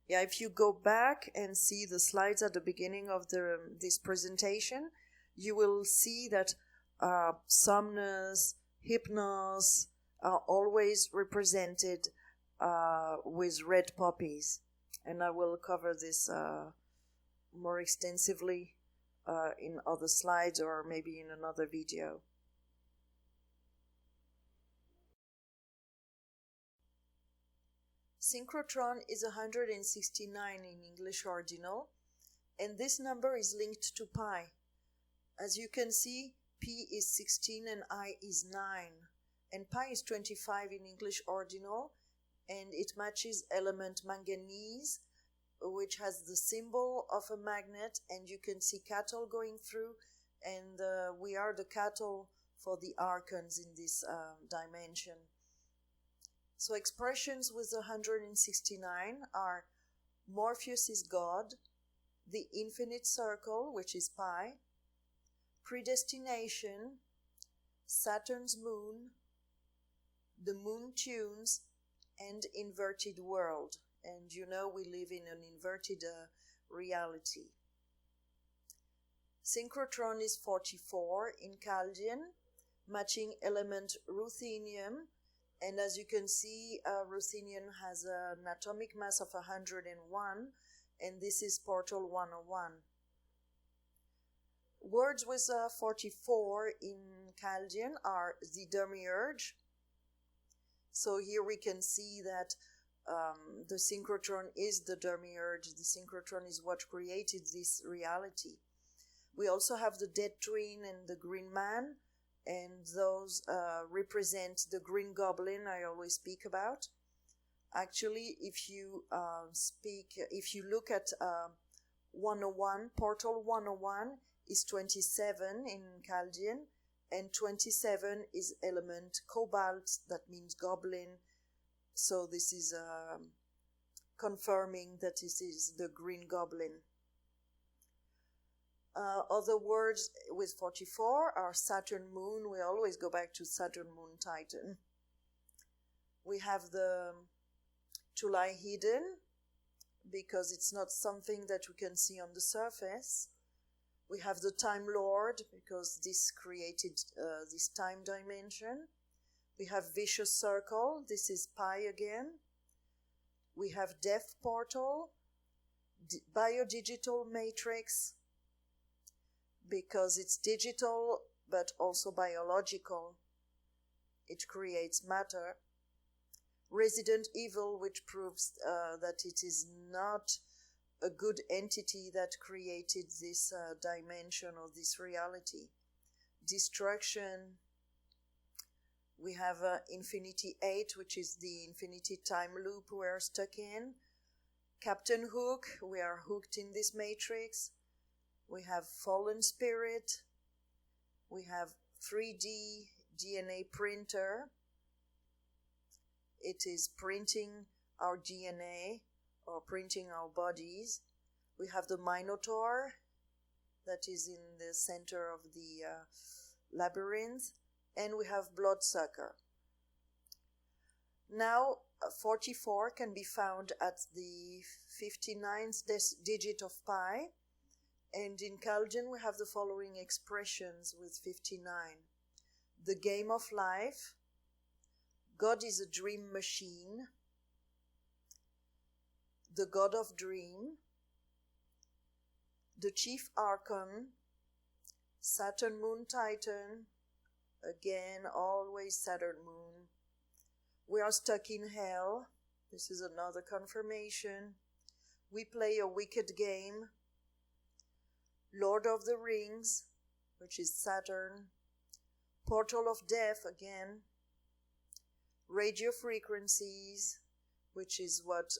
Speaker 1: Yeah, if you go back and see the slides at the beginning of this presentation, you will see that somnus, hypnos are always represented with red poppies. And I will cover this more extensively in other slides or maybe in another video. Synchrotron is 169 in English ordinal, and this number is linked to pi. As you can see, P is 16 and I is 9, and pi is 25 in English ordinal, and it matches element manganese, which has the symbol of a magnet, and you can see cattle going through, and we are the cattle for the archons in this dimension. So expressions with 169 are Morpheus is God, the infinite circle, which is pi, predestination, Saturn's moon, the moon tunes, and inverted world. And you know we live in an inverted reality. Synchrotron is 44 in Chaldean, matching element ruthenium. And as you can see, ruthenium has an atomic mass of 101, and this is Portal 101. Words with 44 in Chaldean are the Demiurge. So here we can see that the synchrotron is the Demiurge. The synchrotron is what created this reality. We also have the Dead Twin and the Green Man, and those represent the Green Goblin I always speak about. Actually, if you look at 101, Portal 101 is 27 in Chaldean, and 27 is element cobalt, that means goblin. So this is confirming that this is the Green Goblin. Other words with 44 are Saturn Moon. We always go back to Saturn Moon Titan. We have the to lie hidden, because it's not something that we can see on the surface. We have the Time Lord, because this created this time dimension. We have Vicious Circle. This is pi again. We have Death Portal, Biodigital Matrix, because it's digital but also biological. It creates matter. Resident Evil, which proves that it is not a good entity that created this dimension or this reality. Destruction. We have Infinity 8, which is the infinity time loop we are stuck in. Captain Hook, we are hooked in this matrix. We have Fallen Spirit. We have 3D DNA printer. It is printing our DNA or printing our bodies. We have the Minotaur that is in the center of the labyrinth. And we have Bloodsucker. Now, 44 can be found at the 59th digit of pi. And in Chaldean, we have the following expressions with 59. The game of life. God is a dream machine. The God of dream. The chief archon. Saturn Moon Titan. Again, always Saturn Moon. We are stuck in hell. This is another confirmation. We play a wicked game. Lord of the Rings, which is Saturn. Portal of Death, again. Radio frequencies, which is what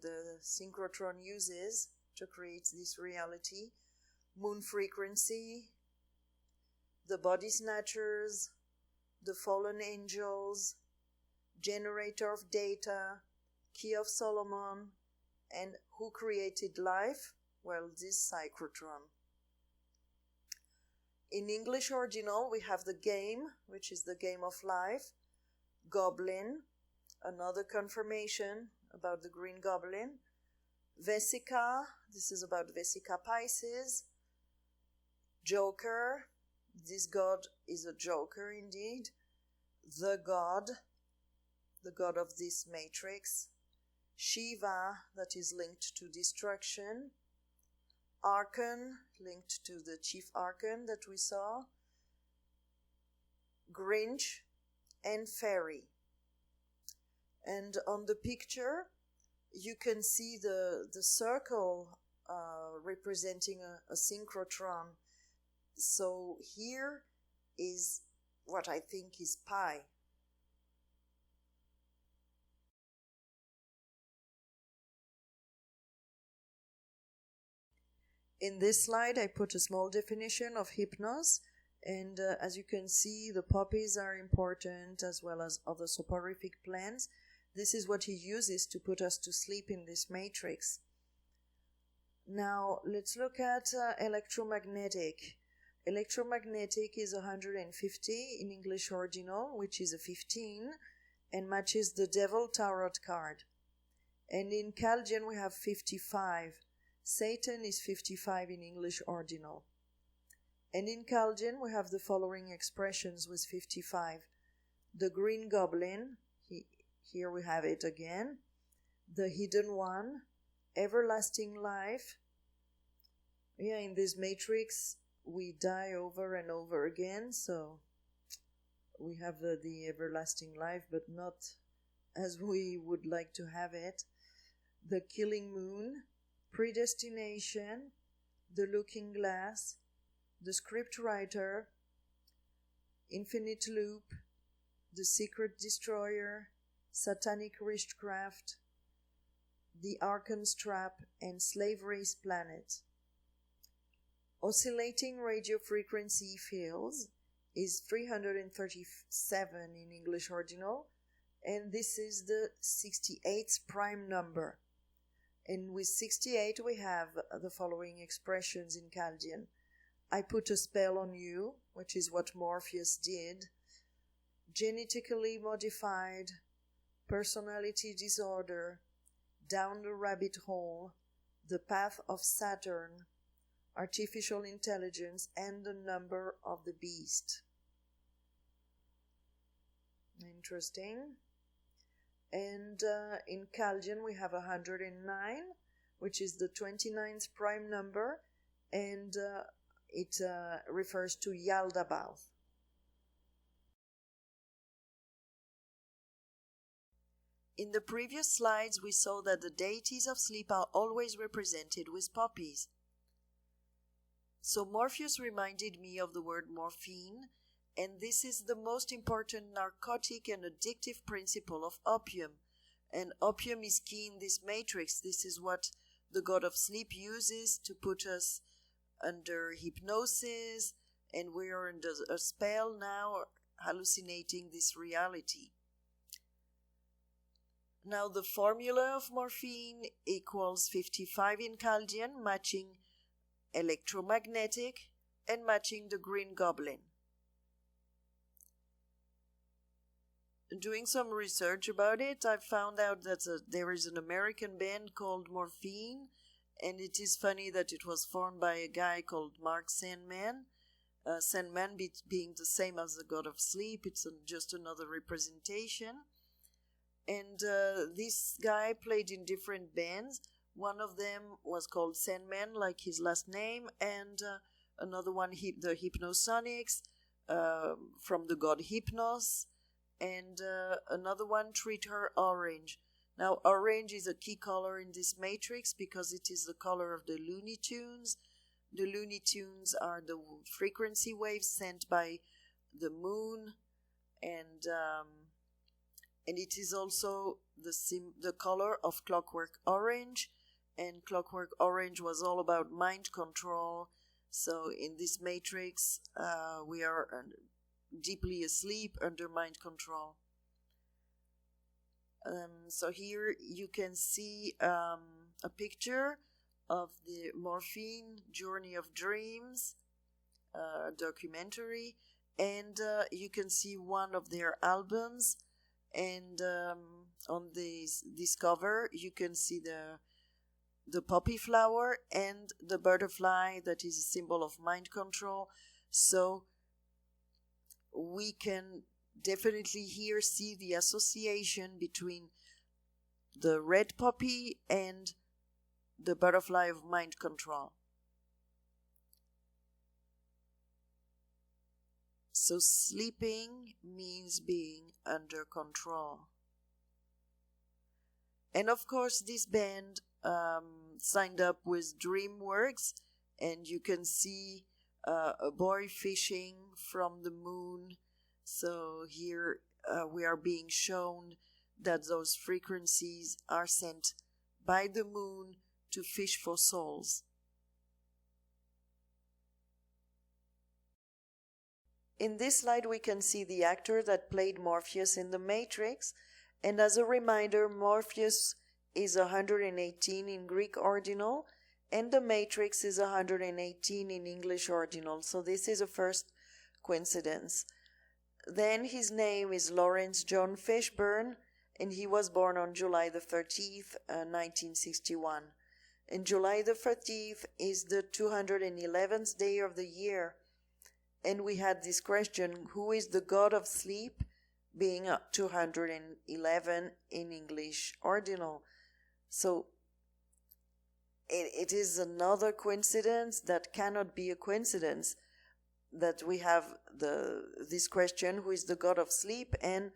Speaker 1: the synchrotron uses to create this reality. Moon frequency. The Body Snatchers, the Fallen Angels, Generator of Data, Key of Solomon, and who created life? Well, this synchrotron. In English original, we have the game, which is the game of life, Goblin, another confirmation about the Green Goblin, Vesica, this is about Vesica Pisces, Joker, this god is a joker indeed. The god of this matrix. Shiva, that is linked to destruction. Archon, linked to the chief archon that we saw. Grinch and Fairy. And on the picture, you can see the circle representing a synchrotron. So here is what I think is pi. In this slide, I put a small definition of hypnos, and as you can see, the poppies are important as well as other soporific plants. This is what he uses to put us to sleep in this matrix. Now, let's look at electromagnetic. Electromagnetic is 150 in English original, which is a 15, and matches the Devil Tarot card. And in Chaldean we have 55. Satan is 55 in English original. And in Chaldean we have the following expressions with 55. The Green Goblin, here we have it again. The Hidden One, everlasting life. Yeah, in this matrix, we die over and over again, so we have the everlasting life, but not as we would like to have it. The killing moon, predestination, the looking glass, the script writer, infinite loop, the secret destroyer, satanic witchcraft, the Archon's trap, and slave race planet. Oscillating radio frequency fields is 337 in English ordinal, and this is the 68th prime number. And with 68 we have the following expressions in Chaldean. I put a spell on you, which is what Morpheus did. Genetically modified, personality disorder, down the rabbit hole, the path of Saturn, artificial intelligence, and the number of the beast. Interesting. And in Chaldean we have 109, which is the 29th prime number, and it refers to Yaldabaoth. In the previous slides we saw that the deities of sleep are always represented with poppies. So Morpheus reminded me of the word morphine, and this is the most important narcotic and addictive principle of opium. And opium is key in this matrix. This is what the god of sleep uses to put us under hypnosis, and we are under a spell now, hallucinating this reality. Now the formula of morphine equals 55 in Chaldean, matching electromagnetic and matching the Green Goblin. Doing some research about it, I found out that there is an American band called Morphine, and it is funny that it was formed by a guy called Mark Sandman. Sandman being the same as the god of sleep, it's just another representation. And this guy played in different bands. One of them was called Sandman, like his last name, and another one, the Hypnosonics, from the god Hypnos, and another one, Treat Her Orange. Now, orange is a key color in this matrix because it is the color of the Looney Tunes. The Looney Tunes are the frequency waves sent by the moon, and it is also the color of Clockwork Orange, and Clockwork Orange was all about mind control. So in this matrix, we are deeply asleep under mind control. So here you can see a picture of the Morphine Journey of Dreams documentary, and you can see one of their albums, and on this cover you can see the poppy flower and the butterfly that is a symbol of mind control. So we can definitely here see the association between the red poppy and the butterfly of mind control. So sleeping means being under control. And of course this band signed up with DreamWorks, and you can see a boy fishing from the moon. So here we are being shown that those frequencies are sent by the moon to fish for souls. In this slide we can see the actor that played Morpheus in The Matrix, and as a reminder, Morpheus is 118 in Greek ordinal, and The Matrix is 118 in English ordinal, so this is a first coincidence. Then his name is Lawrence John Fishburne, and he was born on July the 13th, 1961. And July the 13th is the 211th day of the year. And we had this question, who is the god of sleep, being 211 in English ordinal. So it is another coincidence that cannot be a coincidence that we have this question, who is the god of sleep, and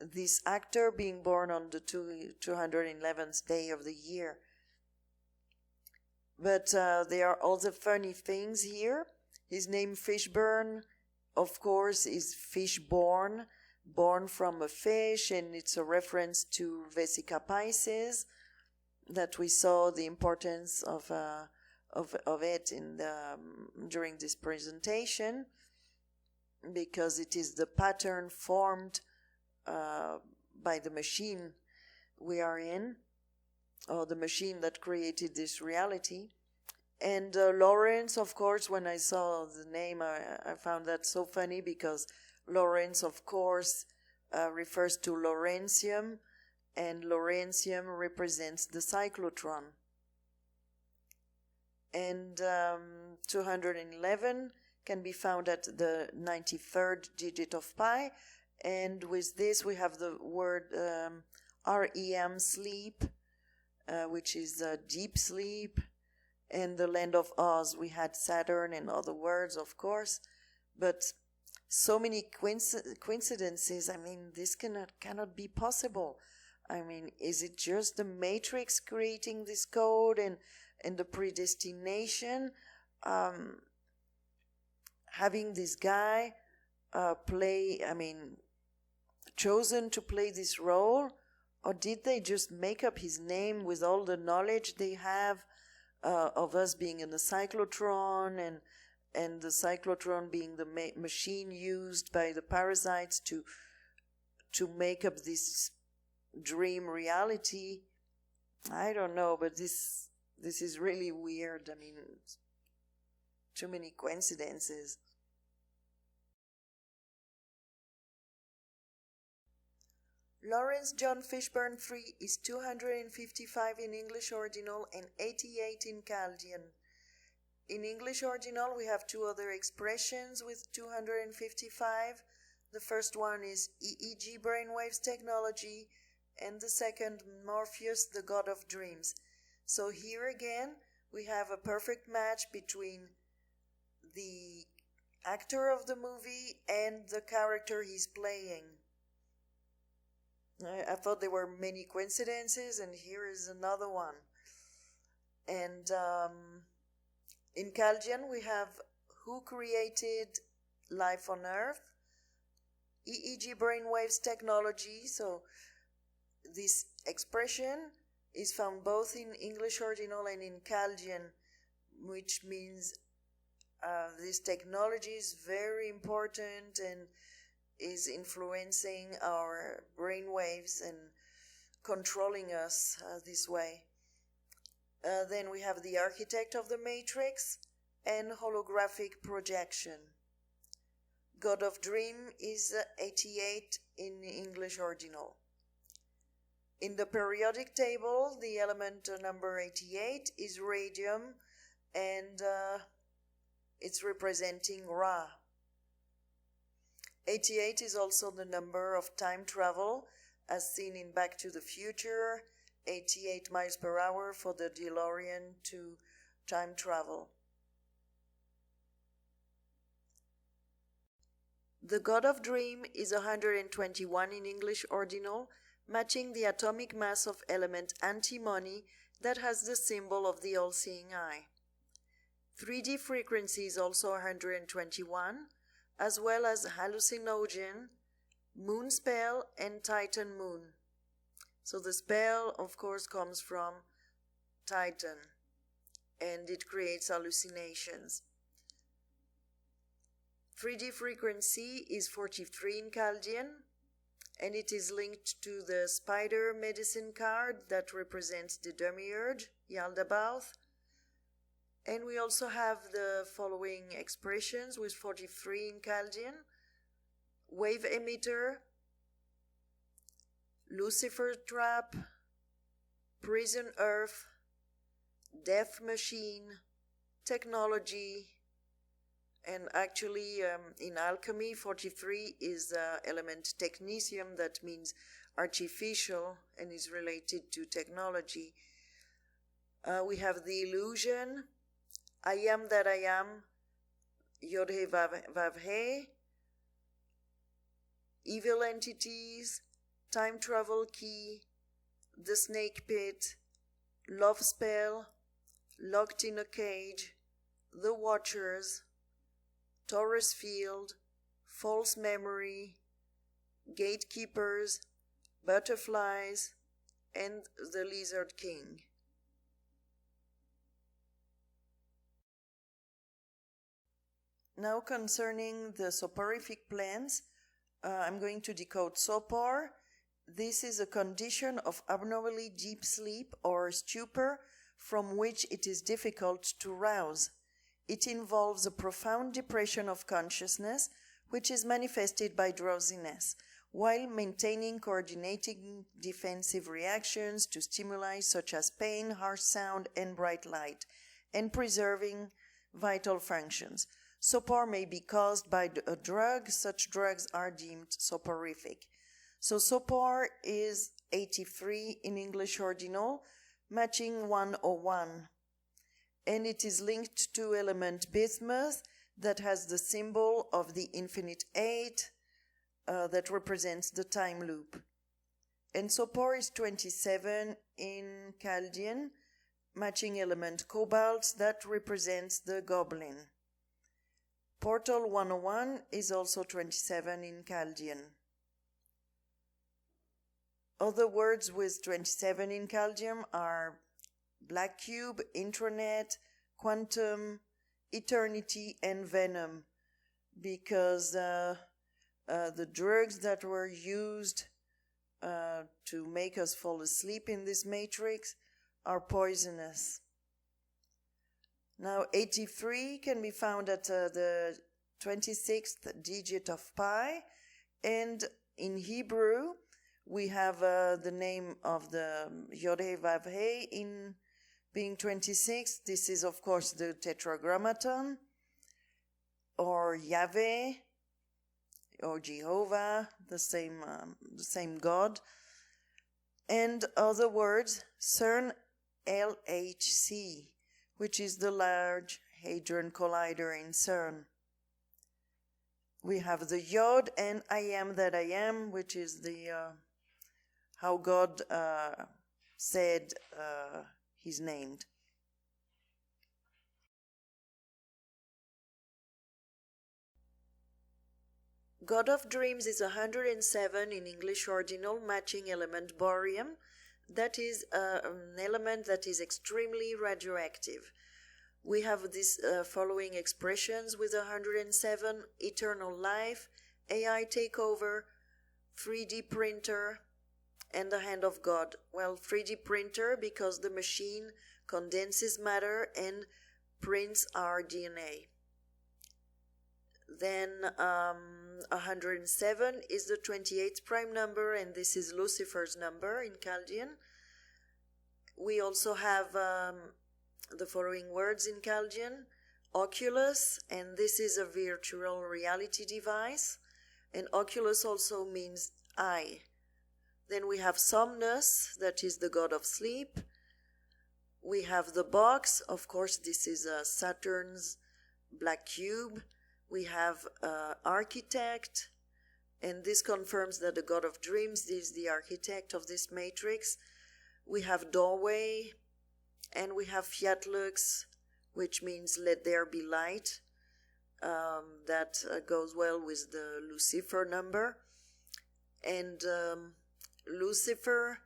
Speaker 1: this actor being born on the 211th day of the year. But there are also funny things here. His name Fishburne, of course, is fish-born, born from a fish, and it's a reference to Vesica Pisces, that we saw the importance of it during this presentation, because it is the pattern formed by the machine we are in, or the machine that created this reality. And Lawrence, of course, when I saw the name, I found that so funny, because Lawrence, of course, refers to Lawrencium, and Lawrencium represents the cyclotron. And 211 can be found at the 93rd digit of pi, and with this we have the word REM, sleep, which is deep sleep, and the land of Oz. We had Saturn and other words, of course, but so many coincidences. I mean, this cannot be possible. I mean, is it just the matrix creating this code and the predestination, having this guy chosen to play this role? Or did they just make up his name with all the knowledge they have of us being in the cyclotron, and the cyclotron being the machine used by the parasites to make up this dream reality? I don't know, but this is really weird. I mean, too many coincidences. Lawrence John Fishburne III is 255 in English Ordinal and 88 in Chaldean. In English Ordinal, we have two other expressions with 255. The first one is EEG brainwaves technology, and the second, Morpheus, the god of dreams. So here again, we have a perfect match between the actor of the movie and the character he's playing. I thought there were many coincidences, and here is another one. And in Chaldean, we have who created life on Earth, EEG brainwaves technology. So this expression is found both in English Ordinal and in Chaldean, which means this technology is very important and is influencing our brain waves and controlling us this way. Then we have the architect of the matrix and holographic projection. God of Dream is 88 in English Ordinal. In the periodic table, the element number 88 is radium, and it's representing Ra. 88 is also the number of time travel, as seen in Back to the Future, 88 miles per hour for the DeLorean to time travel. The God of Dream is 121 in English Ordinal, matching the atomic mass of element antimony that has the symbol of the all-seeing eye. 3D frequency is also 121, as well as hallucinogen, moon spell, and Titan moon. So the spell, of course, comes from Titan, and it creates hallucinations. 3D frequency is 43 in Chaldean, and it is linked to the spider medicine card that represents the demiurge, Yaldabaoth. And we also have the following expressions with 43 in Chaldean: wave emitter, Lucifer trap, prison earth, death machine, technology, and actually in alchemy 43 is element technetium, that means artificial and is related to technology. We have the illusion, I am that I am, Yod He Vav He, evil entities, time travel key, the snake pit, love spell, locked in a cage, the watchers, Taurus field, false memory, gatekeepers, butterflies, and the lizard king. Now concerning the soporific plants, I'm going to decode sopor. This is a condition of abnormally deep sleep or stupor from which it is difficult to rouse. It involves a profound depression of consciousness, which is manifested by drowsiness, while maintaining coordinating defensive reactions to stimuli such as pain, harsh sound, and bright light, and preserving vital functions. Sopor may be caused by a drug. Such drugs are deemed soporific. So sopor is 83 in English ordinal, matching 101. And it is linked to element bismuth that has the symbol of the infinite 8 that represents the time loop. And sopor is 27 in Chaldean, matching element cobalt that represents the goblin. Portal 101 is also 27 in Chaldean. Other words with 27 in Chaldean are black cube, intranet, quantum, eternity, and venom, because the drugs that were used to make us fall asleep in this matrix are poisonous. Now, 83 can be found at the 26th digit of pi, and in Hebrew, we have the name of the Yod He Vav He in being 26. This is, of course, the Tetragrammaton, or Yahweh, or Jehovah, the same God, and other words, CERN LHC, which is the Large Hadron Collider in CERN. We have the Yod and I am that I am, which is the how God said he's named. God of Dreams is 107 in English ordinal, matching element barium. That is an element that is extremely radioactive. We have these following expressions with 107: eternal life, AI takeover, 3D printer, and the hand of God. Well, 3D printer because the machine condenses matter and prints our DNA. Then 107 is the 28th prime number, and this is Lucifer's number in Chaldean. We also have the following words in Chaldean: Oculus, and this is a virtual reality device, and Oculus also means eye. Then we have Somnus, that is the god of sleep. We have the box, of course this is Saturn's black cube. We have architect, and this confirms that the god of dreams is the architect of this matrix. We have doorway, and we have Fiat Lux, which means let there be light. That goes well with the Lucifer number. And Lucifer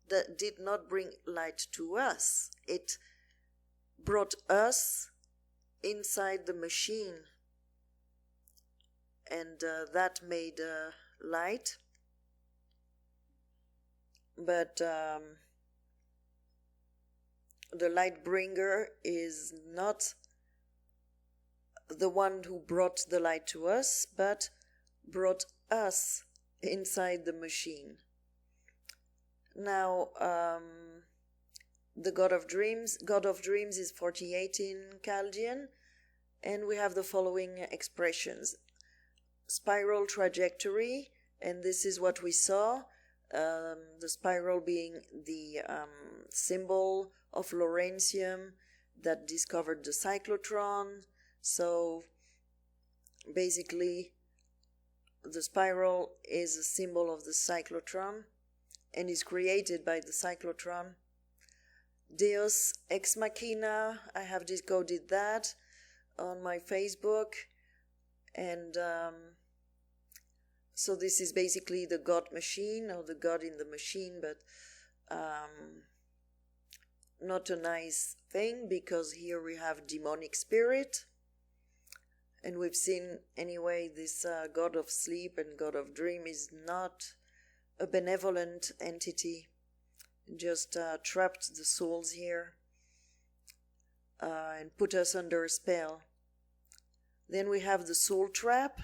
Speaker 1: that did not bring light to us. It brought us inside the machine, and that made light. But the light bringer is not the one who brought the light to us, but brought us inside the machine. Now, the God of Dreams is 48 in Chaldean, and we have the following expressions. Spiral trajectory, and this is what we saw. The spiral being the symbol of Lawrencium that discovered the cyclotron. So basically, the spiral is a symbol of the cyclotron and is created by the cyclotron. Deus Ex Machina, I have decoded that on my Facebook. And so this is basically the God machine, or the God in the machine, but not a nice thing, because here we have demonic spirit. And we've seen anyway this God of sleep and God of dream is not a benevolent entity, just trapped the souls here and put us under a spell. Then we have the soul trap.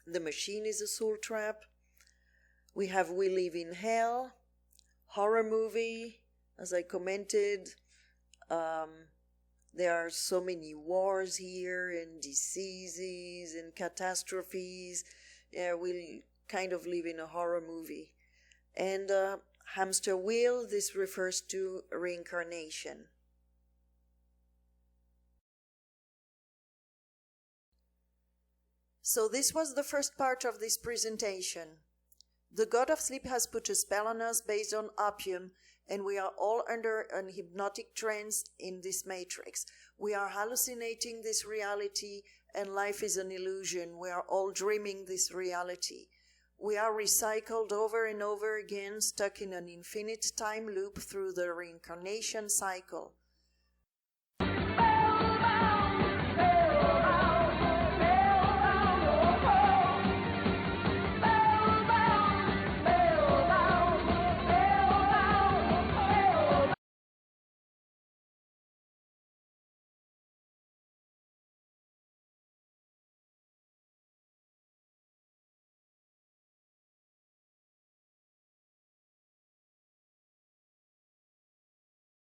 Speaker 1: The machine is a soul trap. We have We Live in Hell, horror movie, as I commented. There are so many wars here and diseases and catastrophes. Yeah, we kind of live in a horror movie. And hamster wheel, this refers to reincarnation. So this was the first part of this presentation. The God of Sleep has put a spell on us based on opium, and we are all under an hypnotic trance in this matrix. We are hallucinating this reality, and life is an illusion. We are all dreaming this reality. We are recycled over and over again, stuck in an infinite time loop through the reincarnation cycle.